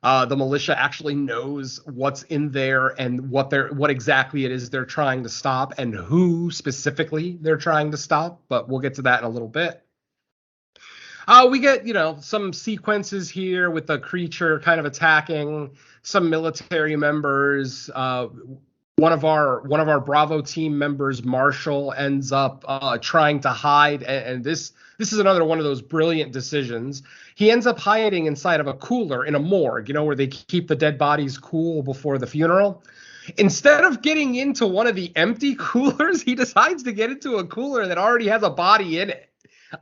The militia actually knows what's in there and what exactly it is they're trying to stop and who specifically they're trying to stop. But we'll get to that in a little bit. We get, some sequences here with the creature kind of attacking some military members. One of our Bravo team members, Marshall, ends up trying to hide, and this is another one of those brilliant decisions. He ends up hiding inside of a cooler in a morgue, where they keep the dead bodies cool before the funeral. Instead of getting into one of the empty coolers, he decides to get into a cooler that already has a body in it.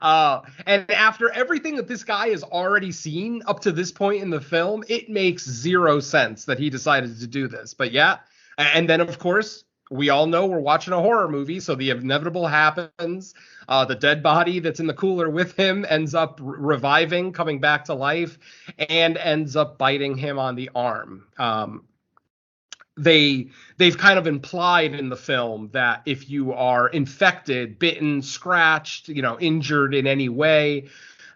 And after everything that this guy has already seen up to this point in the film, it makes zero sense that he decided to do this. But yeah. And then, of course, we all know we're watching a horror movie, so the inevitable happens. The dead body that's in the cooler with him ends up reviving, coming back to life, and ends up biting him on the arm. They've kind of implied in the film that if you are infected, bitten, scratched, injured in any way,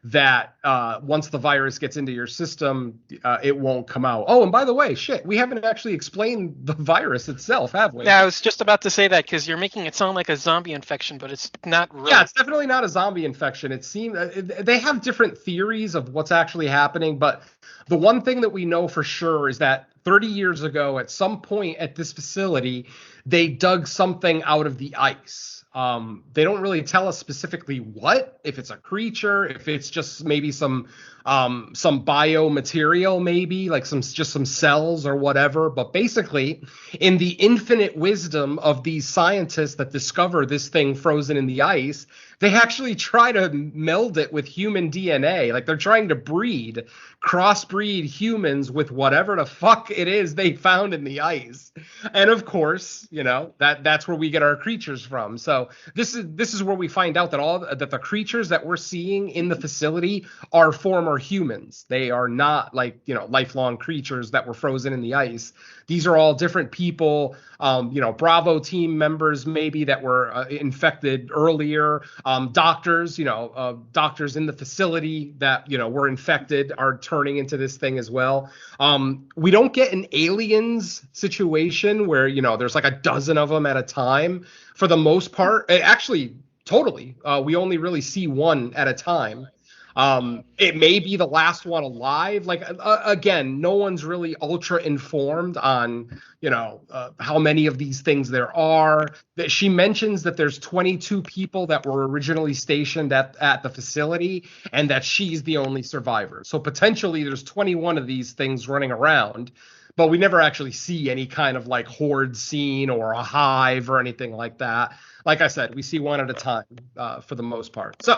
that once the virus gets into your system, it won't come out. Oh, and by the way, we haven't actually explained the virus itself, have we? Yeah, I was just about to say that because you're making it sound like a zombie infection, but it's not really. Yeah, it's definitely not a zombie infection. It seems they have different theories of what's actually happening, but the one thing that we know for sure is that 30 years ago, at some point at this facility, they dug something out of the ice. They don't really tell us specifically what, if it's a creature, if it's just maybe some biomaterial, maybe like some cells or whatever. But basically, in the infinite wisdom of these scientists that discover this thing frozen in the ice, they actually try to meld it with human DNA. Like they're trying to crossbreed humans with whatever the fuck it is they found in the ice. And of course, that's where we get our creatures from. So this is where we find out that the creatures that we're seeing in the facility are former humans. They are not like, lifelong creatures that were frozen in the ice. These are all different people, Bravo team members maybe that were infected earlier. Doctors, doctors in the facility that, were infected are turning into this thing as well. We don't get an aliens situation where, there's like a dozen of them at a time. For the most part, actually, totally. We only really see one at a time. It may be the last one alive. Like, again, no one's really ultra informed on, how many of these things there are. That she mentions that there's 22 people that were originally stationed at the facility and that she's the only survivor. So potentially there's 21 of these things running around, but we never actually see any kind of like horde scene or a hive or anything like that. Like I said, we see one at a time for the most part. So.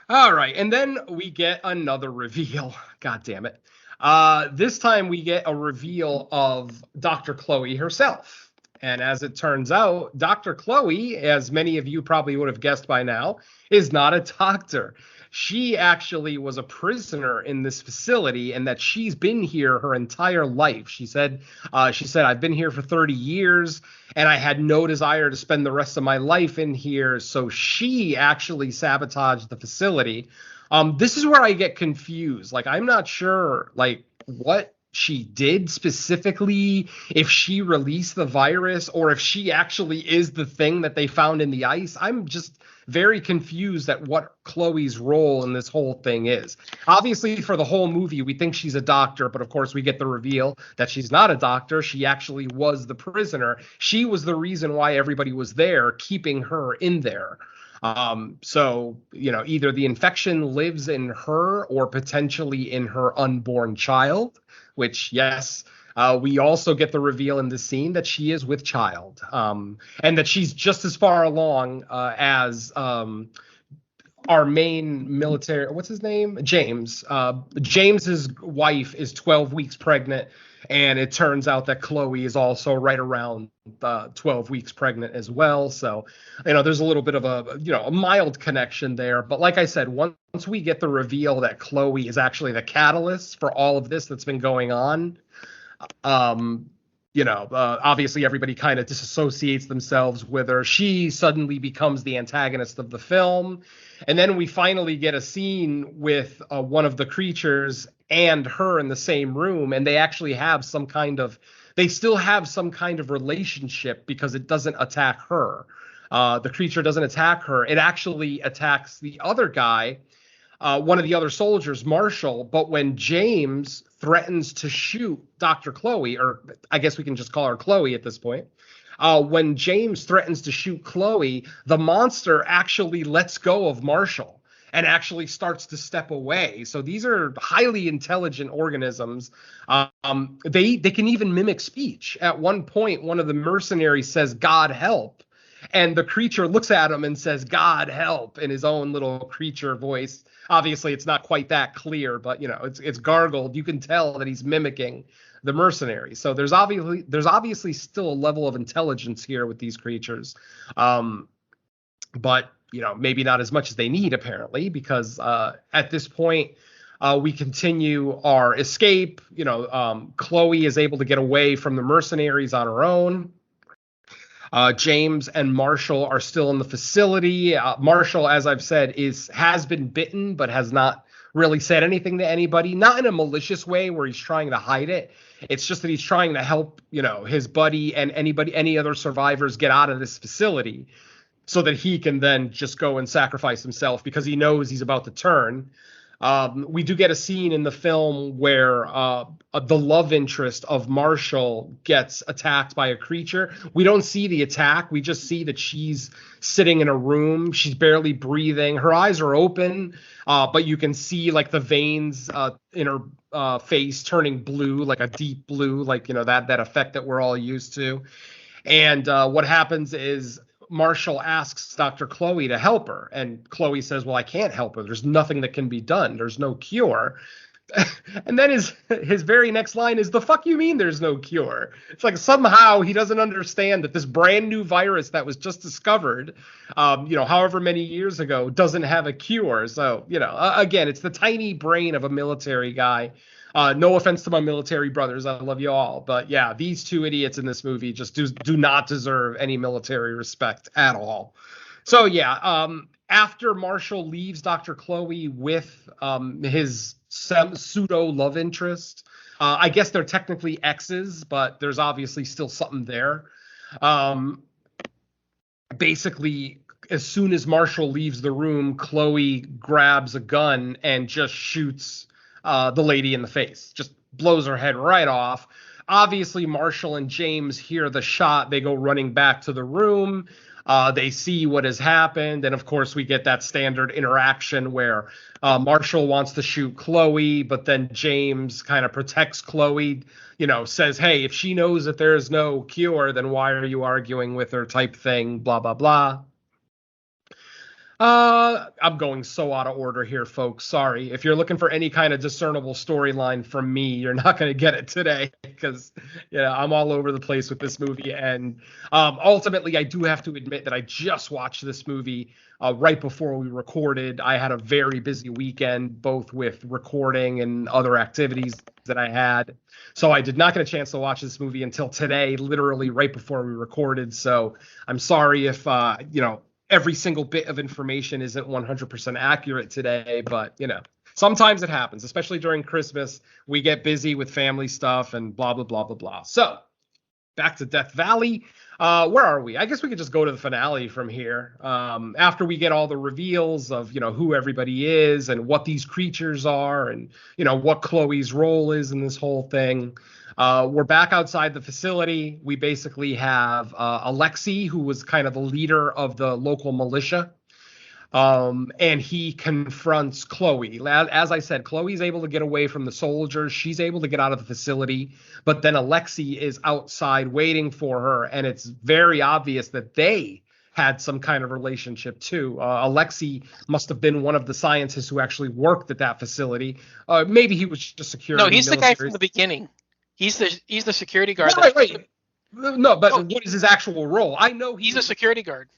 All right, and then we get another reveal. God damn it. This time we get a reveal of Dr. Chloe herself. And as it turns out, Dr. Chloe, as many of you probably would have guessed by now, is not a doctor. She actually was a prisoner in this facility and that she's been here her entire life. She said, I've been here for 30 years and I had no desire to spend the rest of my life in here. So she actually sabotaged the facility. This is where I get confused. Like, I'm not sure, like, what she did specifically, if she released the virus or if she actually is the thing that they found in the ice. I'm just very confused at what Chloe's role in this whole thing is. Obviously, for the whole movie, we think she's a doctor, but of course we get the reveal that she's not a doctor. She actually was the prisoner. She was the reason why everybody was there, keeping her in there. So, either the infection lives in her or potentially in her unborn child, which, yes, we also get the reveal in the scene that she is with child, and that she's just as far along as our main military. What's his name? James. James's wife is 12 weeks pregnant, and it turns out that Chloe is also right around 12 weeks pregnant as well. So, there's a little bit of a mild connection there. But like I said, once we get the reveal that Chloe is actually the catalyst for all of this that's been going on, Obviously everybody kind of disassociates themselves with her. She suddenly becomes the antagonist of the film. And then we finally get a scene with one of the creatures and her in the same room. And they actually have they still have some kind of relationship because it doesn't attack her. The creature doesn't attack her. It actually attacks the other guy, one of the other soldiers, Marshall. But when James threatens to shoot Dr. Chloe, or I guess we can just call her Chloe at this point. When James threatens to shoot Chloe, the monster actually lets go of Marshall and actually starts to step away. So these are highly intelligent organisms. They can even mimic speech. At one point, one of the mercenaries says, "God help." And the creature looks at him and says, "God help," in his own little creature voice. Obviously, it's not quite that clear, but it's gargled. You can tell that he's mimicking the mercenary. So there's obviously still a level of intelligence here with these creatures, but maybe not as much as they need apparently, because at this point we continue our escape. Chloe is able to get away from the mercenaries on her own. James and Marshall are still in the facility. Marshall, as I've said, has been bitten, but has not really said anything to anybody. Not in a malicious way where he's trying to hide it. It's just that he's trying to help, his buddy and any other survivors get out of this facility, so that he can then just go and sacrifice himself because he knows he's about to turn. We do get a scene in the film where the love interest of Marshall gets attacked by a creature. We don't see the attack. We just see that she's sitting in a room. She's barely breathing. Her eyes are open, but you can see like the veins in her face turning blue, like a deep blue, like, that effect that we're all used to. And what happens is Marshall asks Dr. Chloe to help her, and Chloe says, "Well, I can't help her. There's nothing that can be done. There's no cure." And then his very next line is, "The fuck you mean there's no cure?" It's like somehow he doesn't understand that this brand new virus that was just discovered, however many years ago, doesn't have a cure. So, again, it's the tiny brain of a military guy. No offense to my military brothers. I love you all. But yeah, these two idiots in this movie just do not deserve any military respect at all. So yeah, after Marshall leaves Dr. Chloe with his pseudo love interest, I guess they're technically exes, but there's obviously still something there. Basically, as soon as Marshall leaves the room, Chloe grabs a gun and just shoots the lady in the face, just blows her head right off. Obviously, Marshall and James hear the shot. They go running back to the room. They see what has happened. And of course, we get that standard interaction where Marshall wants to shoot Chloe, but then James kind of protects Chloe, says, "Hey, if she knows that there's no cure, then why are you arguing with her?" type thing, blah, blah, blah. I'm going so out of order here, folks. Sorry. If you're looking for any kind of discernible storyline from me, you're not going to get it today because, I'm all over the place with this movie. And ultimately, I do have to admit that I just watched this movie right before we recorded. I had a very busy weekend, both with recording and other activities that I had. So I did not get a chance to watch this movie until today, literally right before we recorded. So I'm sorry if, every single bit of information isn't 100% accurate today, but sometimes it happens, especially during Christmas. We get busy with family stuff and blah, blah, blah, blah, blah. So back to Death Valley. Where are we? I guess we could just go to the finale from here. After we get all the reveals of, who everybody is and what these creatures are and, what Chloe's role is in this whole thing. We're back outside the facility. We basically have Alexei, who was kind of the leader of the local militia. And he confronts Chloe. As I said, Chloe's able to get away from the soldiers. She's able to get out of the facility. But then Alexei is outside waiting for her. And it's very obvious that they had some kind of relationship too. Alexei must have been one of the scientists who actually worked at that facility. Maybe he was just security. No, he's the guy from the beginning. He's the security guard. Right. No, but what is his actual role? I know he's a security guard.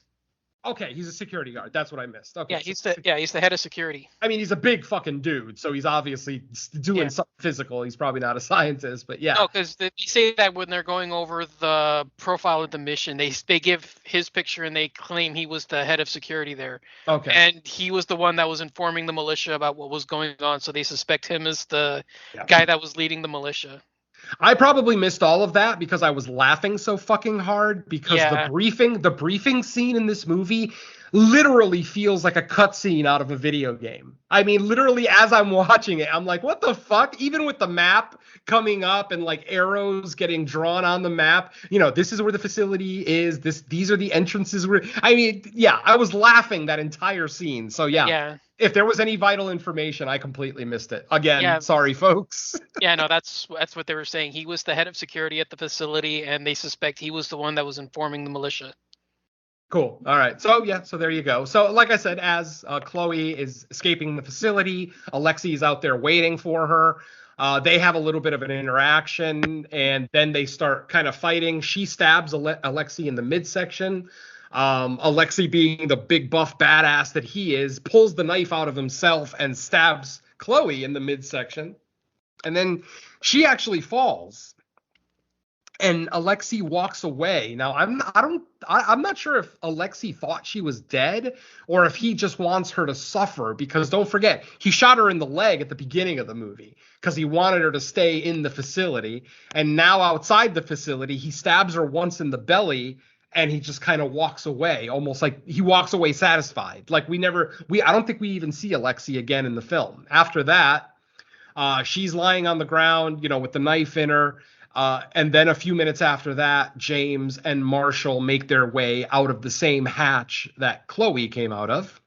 Okay, he's a security guard. That's what I missed. Okay. Yeah, he's the head of security. I mean, he's a big fucking dude, so he's obviously doing something physical. He's probably not a scientist, but yeah. No, because they say that when they're going over the profile of the mission, they give his picture and they claim he was the head of security there. Okay. And he was the one that was informing the militia about what was going on, so they suspect him as the guy that was leading the militia. I probably missed all of that because I was laughing so fucking hard because the briefing scene in this movie literally feels like a cutscene out of a video game. I mean, literally as I'm watching it, I'm like, what the fuck? Even with the map coming up and like arrows getting drawn on the map, this is where the facility is. These are the entrances. I was laughing that entire scene. So yeah. If there was any vital information, I completely missed it. Again, sorry, folks. Yeah, no, that's what they were saying. He was the head of security at the facility, and they suspect he was the one that was informing the militia. Cool. All right. So there you go. So like I said, as Chloe is escaping the facility, Alexei is out there waiting for her. They have a little bit of an interaction, and then they start kind of fighting. She stabs Alexei in the midsection. Alexei, being the big buff badass that he is, pulls the knife out of himself and stabs Chloe in the midsection. And then she actually falls. And Alexei walks away. Now, I'm not sure if Alexei thought she was dead or if he just wants her to suffer, because don't forget, he shot her in the leg at the beginning of the movie because he wanted her to stay in the facility. And now outside the facility, he stabs her once in the belly and he just kind of walks away, almost like he walks away satisfied. Like I don't think we even see Alexei again in the film. After that, she's lying on the ground, with the knife in her. And then a few minutes after that, James and Marshall make their way out of the same hatch that Chloe came out of.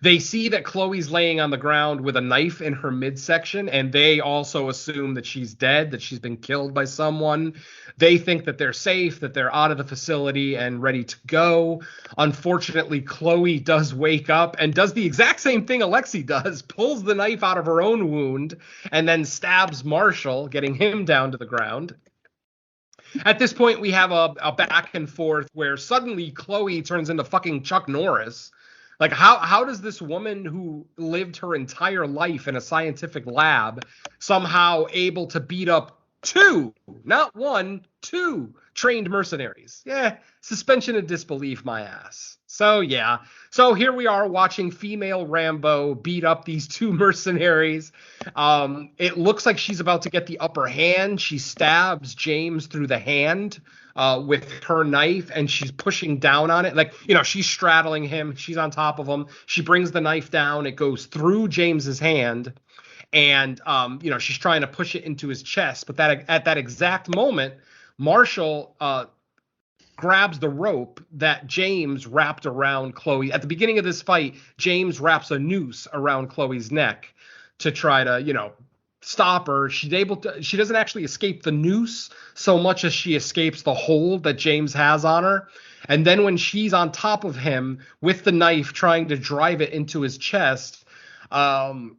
They see that Chloe's laying on the ground with a knife in her midsection, and they also assume that she's dead, that she's been killed by someone. They think that they're safe, that they're out of the facility and ready to go. Unfortunately, Chloe does wake up and does the exact same thing Alexei does, pulls the knife out of her own wound, and then stabs Marshall, getting him down to the ground. At this point, we have a back and forth where suddenly Chloe turns into fucking Chuck Norris. Like, how does this woman who lived her entire life in a scientific lab somehow able to beat up two, not one, two trained mercenaries? Yeah, suspension of disbelief, my ass. So, yeah. So here we are watching female Rambo beat up these two mercenaries. It looks like she's about to get the upper hand. She stabs James through the hand with her knife, and she's pushing down on it. Like, she's straddling him. She's on top of him. She brings the knife down. It goes through James's hand, and, she's trying to push it into his chest. But at that exact moment, Marshall grabs the rope that James wrapped around Chloe. At the beginning of this fight, James wraps a noose around Chloe's neck to try to, stop her. She doesn't actually escape the noose so much as she escapes the hold that James has on her. And then when she's on top of him with the knife trying to drive it into his chest, Marshall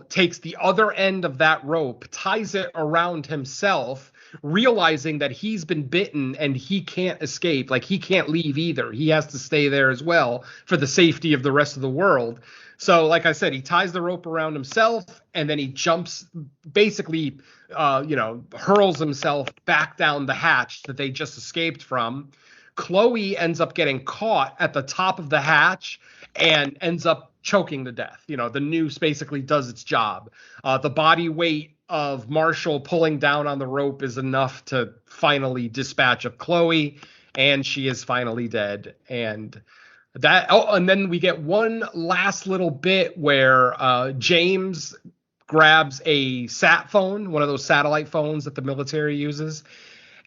takes the other end of that rope, ties it around himself, realizing that he's been bitten and he can't escape. Like, he can't leave either. He has to stay there as well for the safety of the rest of the world. So, like I said, he ties the rope around himself, and then he jumps, basically, hurls himself back down the hatch that they just escaped from. Chloe ends up getting caught at the top of the hatch and ends up choking to death. The noose basically does its job. The body weight of Marshall pulling down on the rope is enough to finally dispatch of Chloe, and she is finally dead. And then we get one last little bit where James grabs a sat phone, one of those satellite phones that the military uses,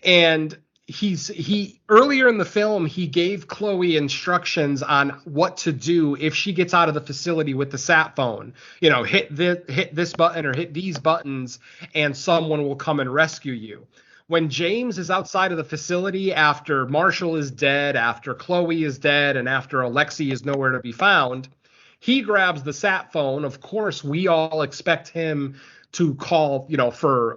and he earlier in the film, he gave Chloe instructions on what to do if she gets out of the facility with the sat phone. Hit this button or hit these buttons, and someone will come and rescue you. When James is outside of the facility after Marshall is dead, after Chloe is dead, and after Alexei is nowhere to be found, he grabs the sat phone. Of course, we all expect him to call, for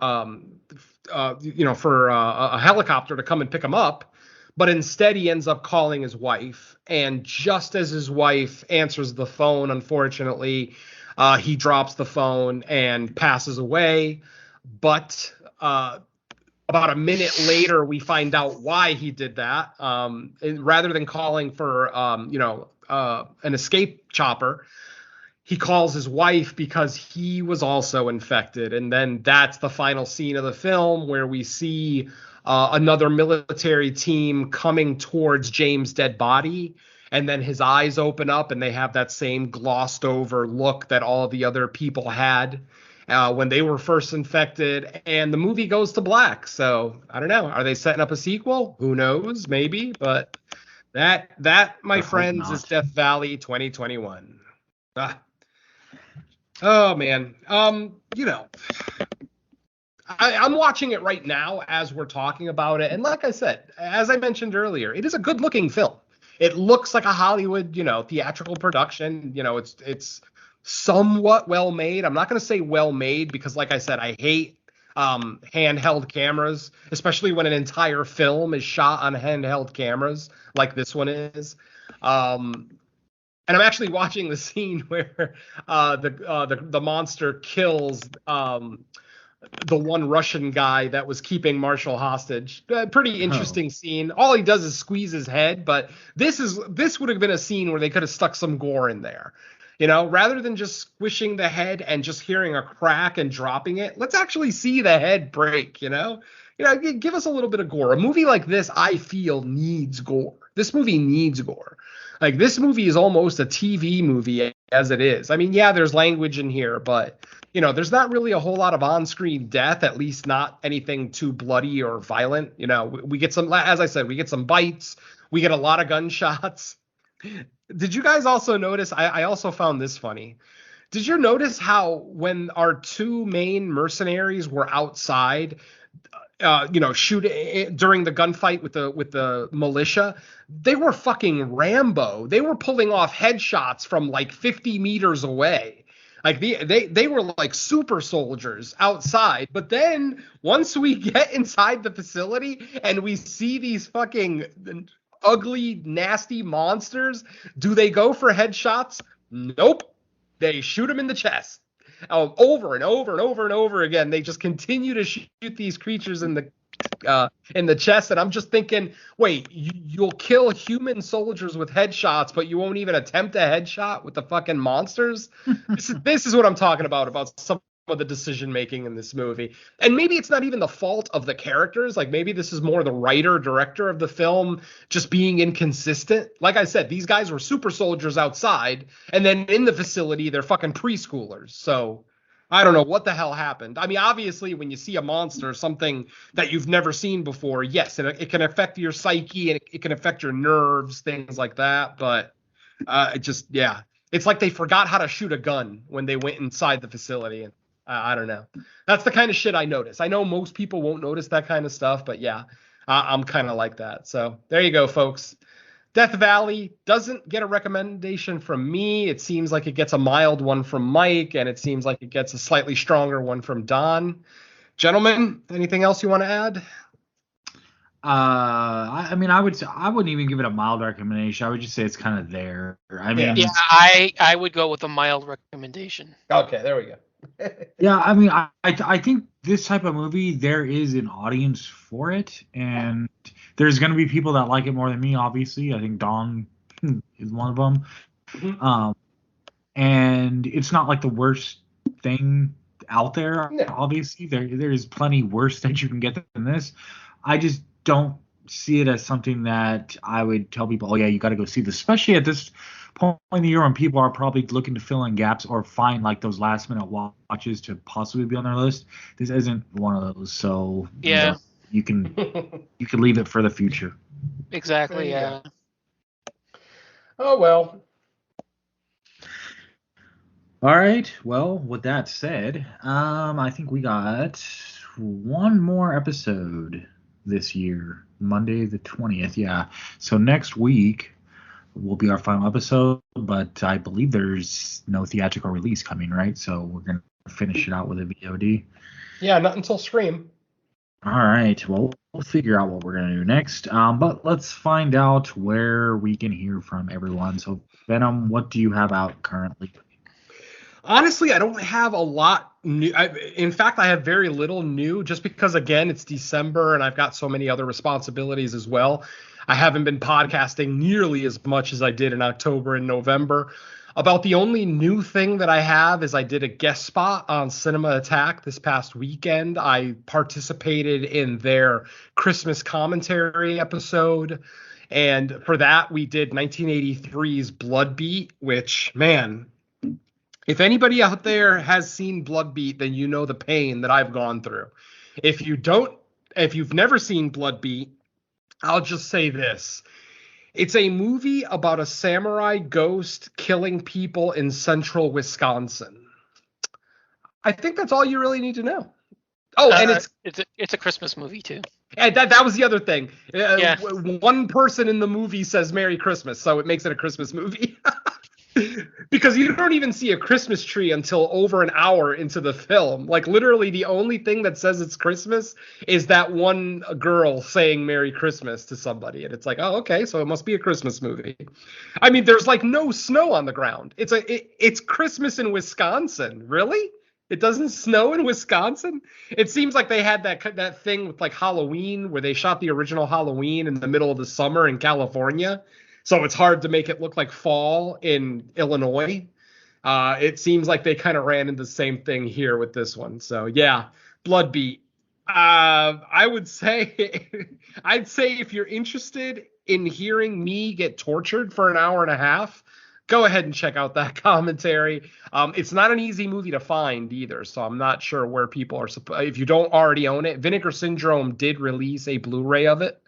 a helicopter to come and pick him up. but instead he ends up calling his wife. And just as his wife answers the phone, unfortunately, he drops the phone and passes away. But about a minute later, we find out why he did that. Rather than calling for, an escape chopper, he calls his wife because he was also infected. And then that's the final scene of the film where we see another military team coming towards James' dead body. And then his eyes open up and they have that same glossed over look that all the other people had when they were first infected. And the movie goes to black. So I don't know. Are they setting up a sequel? Who knows? Maybe. But that my friends, is Death Valley 2021. Oh man. I'm watching it right now as we're talking about it. And like I said, as I mentioned earlier, it is a good looking film. It looks like a Hollywood, theatrical production. It's somewhat well made. I'm not going to say well made because, like I said, I hate handheld cameras, especially when an entire film is shot on handheld cameras like this one is. And I'm actually watching the scene where the monster kills the one Russian guy that was keeping Marshall hostage. Pretty interesting scene. All he does is squeeze his head, but this would have been a scene where they could have stuck some gore in there. Rather than just squishing the head and just hearing a crack and dropping it, let's actually see the head break, give us a little bit of gore. A movie like this, I feel, needs gore. This movie needs gore. Like, this movie is almost a TV movie as it is. I mean, yeah, there's language in here, but there's not really a whole lot of on-screen death, at least not anything too bloody or violent. We get some, as I said, we get some bites. We get a lot of gunshots. Did you guys also notice, I also found this funny. Did you notice how when our two main mercenaries were outside, shooting during the gunfight with the militia, they were fucking Rambo. They were pulling off headshots from like 50 meters away. Like they were like super soldiers outside. But then once we get inside the facility and we see these fucking ugly, nasty monsters, do they go for headshots? Nope. They shoot them in the chest. Over and over and over and over again. They just continue to shoot these creatures in the chest. And I'm just thinking, wait, you'll kill human soldiers with headshots, but you won't even attempt a headshot with the fucking monsters? This is what I'm talking about some of the decision making in this movie. And maybe it's not even the fault of the characters. Like, maybe this is more the writer, director of the film just being inconsistent. Like I said, these guys were super soldiers outside, and then in the facility, they're fucking preschoolers. So I don't know what the hell happened. I mean, obviously, when you see a monster, something that you've never seen before, yes, it can affect your psyche and it can affect your nerves, things like that. But it's like they forgot how to shoot a gun when they went inside the facility. And I don't know. That's the kind of shit I notice. I know most people won't notice that kind of stuff, but yeah, I'm kind of like that. So there you go, folks. Death Valley doesn't get a recommendation from me. It seems like it gets a mild one from Mike, and it seems like it gets a slightly stronger one from Don. Gentlemen, anything else you want to add? I mean, I wouldn't even give it a mild recommendation. I would just say it's kind of there. I mean, yeah, I would go with a mild recommendation. Okay, there we go. Yeah, I mean, I think this type of movie, there is an audience for it, and there's going to be people that like it more than me, obviously. I think Don is one of them. Mm-hmm. And it's not like the worst thing out there, obviously. There's plenty worse that you can get than this. I just don't see it as something that I would tell people, oh, yeah, you got to go see this, especially at this point in the year when people are probably looking to fill in gaps or find like those last minute watches to possibly be on their list. This isn't one of those. So yeah, you can leave it for the future. Exactly. Yeah. Oh, well. All right. Well, with that said, I think we got one more episode this year, Monday the 20th. Yeah. So next week will be our final episode, but I believe there's no theatrical release coming, right? So we're going to finish it out with a VOD. Yeah, not until Scream. All right. Well, we'll figure out what we're gonna do next. But let's find out where we can hear from everyone. So, Venom, what do you have out currently? Honestly, I don't have a lot new. In fact, I have very little new just because, again, it's December and I've got so many other responsibilities as well. I haven't been podcasting nearly as much as I did in October and November. About the only new thing that I have is I did a guest spot on Cinema Attack this past weekend. I participated in their Christmas commentary episode. And for that, we did 1983's Blood Beat, which, man, if anybody out there has seen Blood Beat, then you know the pain that I've gone through. If you've never seen Blood Beat, I'll just say this. It's a movie about a samurai ghost killing people in central Wisconsin. I think that's all you really need to know. Oh, and it's a Christmas movie too. And that was the other thing. Yeah. One person in the movie says Merry Christmas, so it makes it a Christmas movie. Because you don't even see a Christmas tree until over an hour into the film. Like, literally, the only thing that says it's Christmas is that one girl saying Merry Christmas to somebody. And it's like, oh, okay, so it must be a Christmas movie. I mean, there's like no snow on the ground. It's Christmas in Wisconsin. Really? It doesn't snow in Wisconsin? It seems like they had that thing with like Halloween where they shot the original Halloween in the middle of the summer in California. So it's hard to make it look like fall in Illinois. It seems like they kind of ran into the same thing here with this one. So yeah, Blood Beat. I would say, I'd say if you're interested in hearing me get tortured for an hour and a half, go ahead and check out that commentary. It's not an easy movie to find either, so I'm not sure where people are. If you don't already own it, Vinegar Syndrome did release a Blu-ray of it.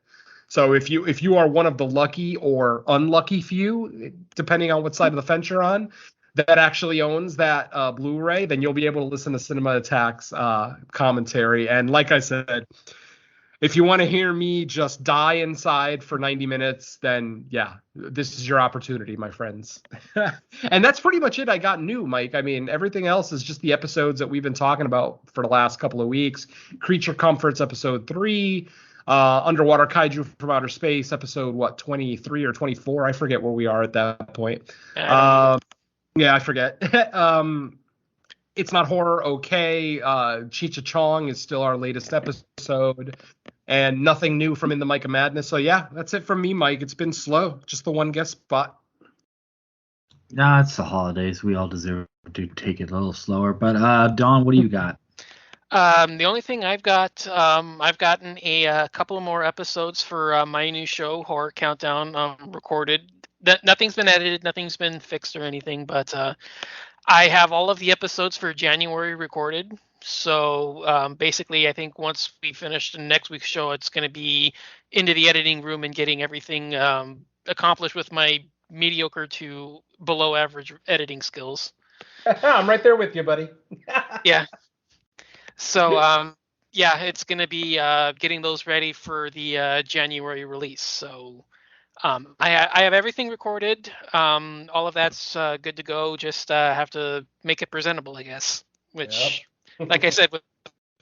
So if you are one of the lucky or unlucky few, depending on what side of the fence you're on, that actually owns that Blu-ray, then you'll be able to listen to Cinema Attack's commentary. And like I said, if you want to hear me just die inside for 90 minutes, then yeah, this is your opportunity, my friends. And that's pretty much it I got new, Mike. I mean, everything else is just the episodes that we've been talking about for the last couple of weeks. Creature Comforts, episode 3. Underwater Kaiju from Outer Space, episode 23 or 24? I forget where we are at that point. Yeah, I forget. It's Not Horror, okay. Cheech Chong is still our latest episode, and nothing new from In the Mic of Madness. So yeah, that's it from me, Mike. It's been slow, just the one guest spot. Nah, it's the holidays. We all deserve to take it a little slower. But Dawn, what do you got? The only thing I've gotten a couple more episodes for my new show, Horror Countdown, recorded. Nothing's been edited, nothing's been fixed or anything, but I have all of the episodes for January recorded. So basically, I think once we finish the next week's show, it's going to be into the editing room and getting everything accomplished with my mediocre to below average editing skills. I'm right there with you, buddy. Yeah. So, yeah, it's going to be getting those ready for the January release. So I have everything recorded. All of that's good to go. Just have to make it presentable, I guess, which, like I said, with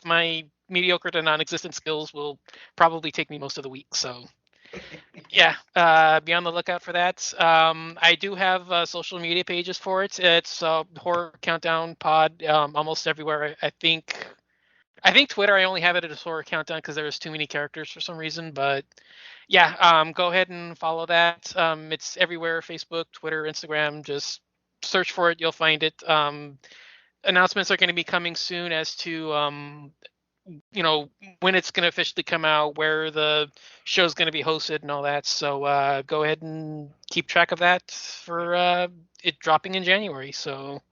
my mediocre to non-existent skills will probably take me most of the week. So, yeah, be on the lookout for that. I do have social media pages for it. It's Horror Countdown Pod almost everywhere. I think Twitter, I only have it at a Horror Countdown because there's too many characters for some reason. But yeah, go ahead and follow that. It's everywhere: Facebook, Twitter, Instagram. Just search for it, you'll find it. Announcements are going to be coming soon as to when it's going to officially come out, where the show's going to be hosted, and all that. So go ahead and keep track of that for it dropping in January. So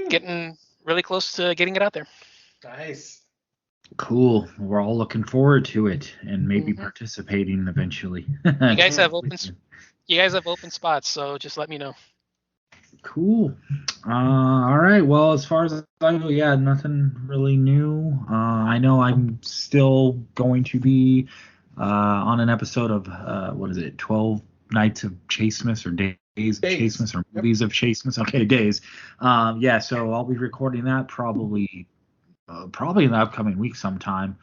getting really close to getting it out there. Nice. Cool. We're all looking forward to it and maybe participating eventually. You guys have open spots, so just let me know. Cool. All right. Well, as far as I know, yeah, nothing really new. I know I'm still going to be on an episode of 12 Nights of Chasemas or Days of Chasemas or Movies of Chasemas. Okay, days. Yeah, so I'll be recording that probably in the upcoming week sometime.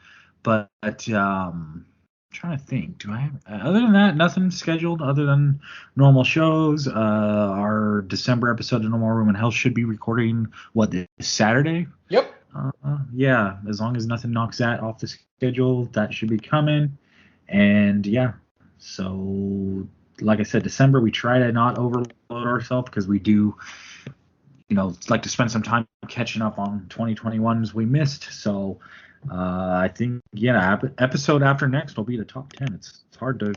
But trying to think, do I have other than that nothing scheduled other than normal shows? Our December episode of No More Room in Hell should be recording this Saturday. Yep. Yeah, as long as nothing knocks that off the schedule, that should be coming. And yeah, so like I said, December we try to not overload ourselves because we do, like to spend some time catching up on 2021s we missed. So I think episode after next will be the top 10. It's hard to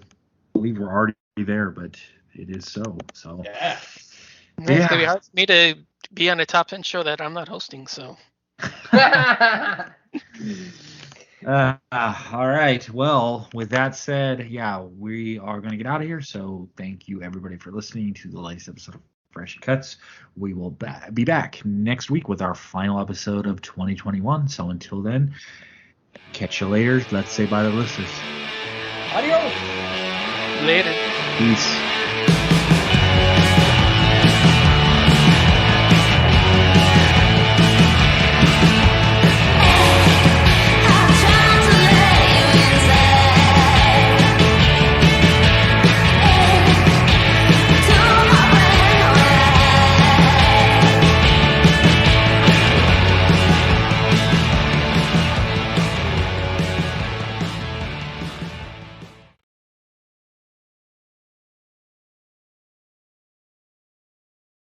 believe we're already there, but it is so. So Yeah. It's gonna be hard for me to be on a top 10 show that I'm not hosting. So. All right. Well, with that said, we are going to get out of here. So thank you everybody for listening to the latest episode of Fresh Cuts. We will be back next week with our final episode of 2021. So until then, catch you later. Let's say bye to the listeners. Adios. Later. Peace.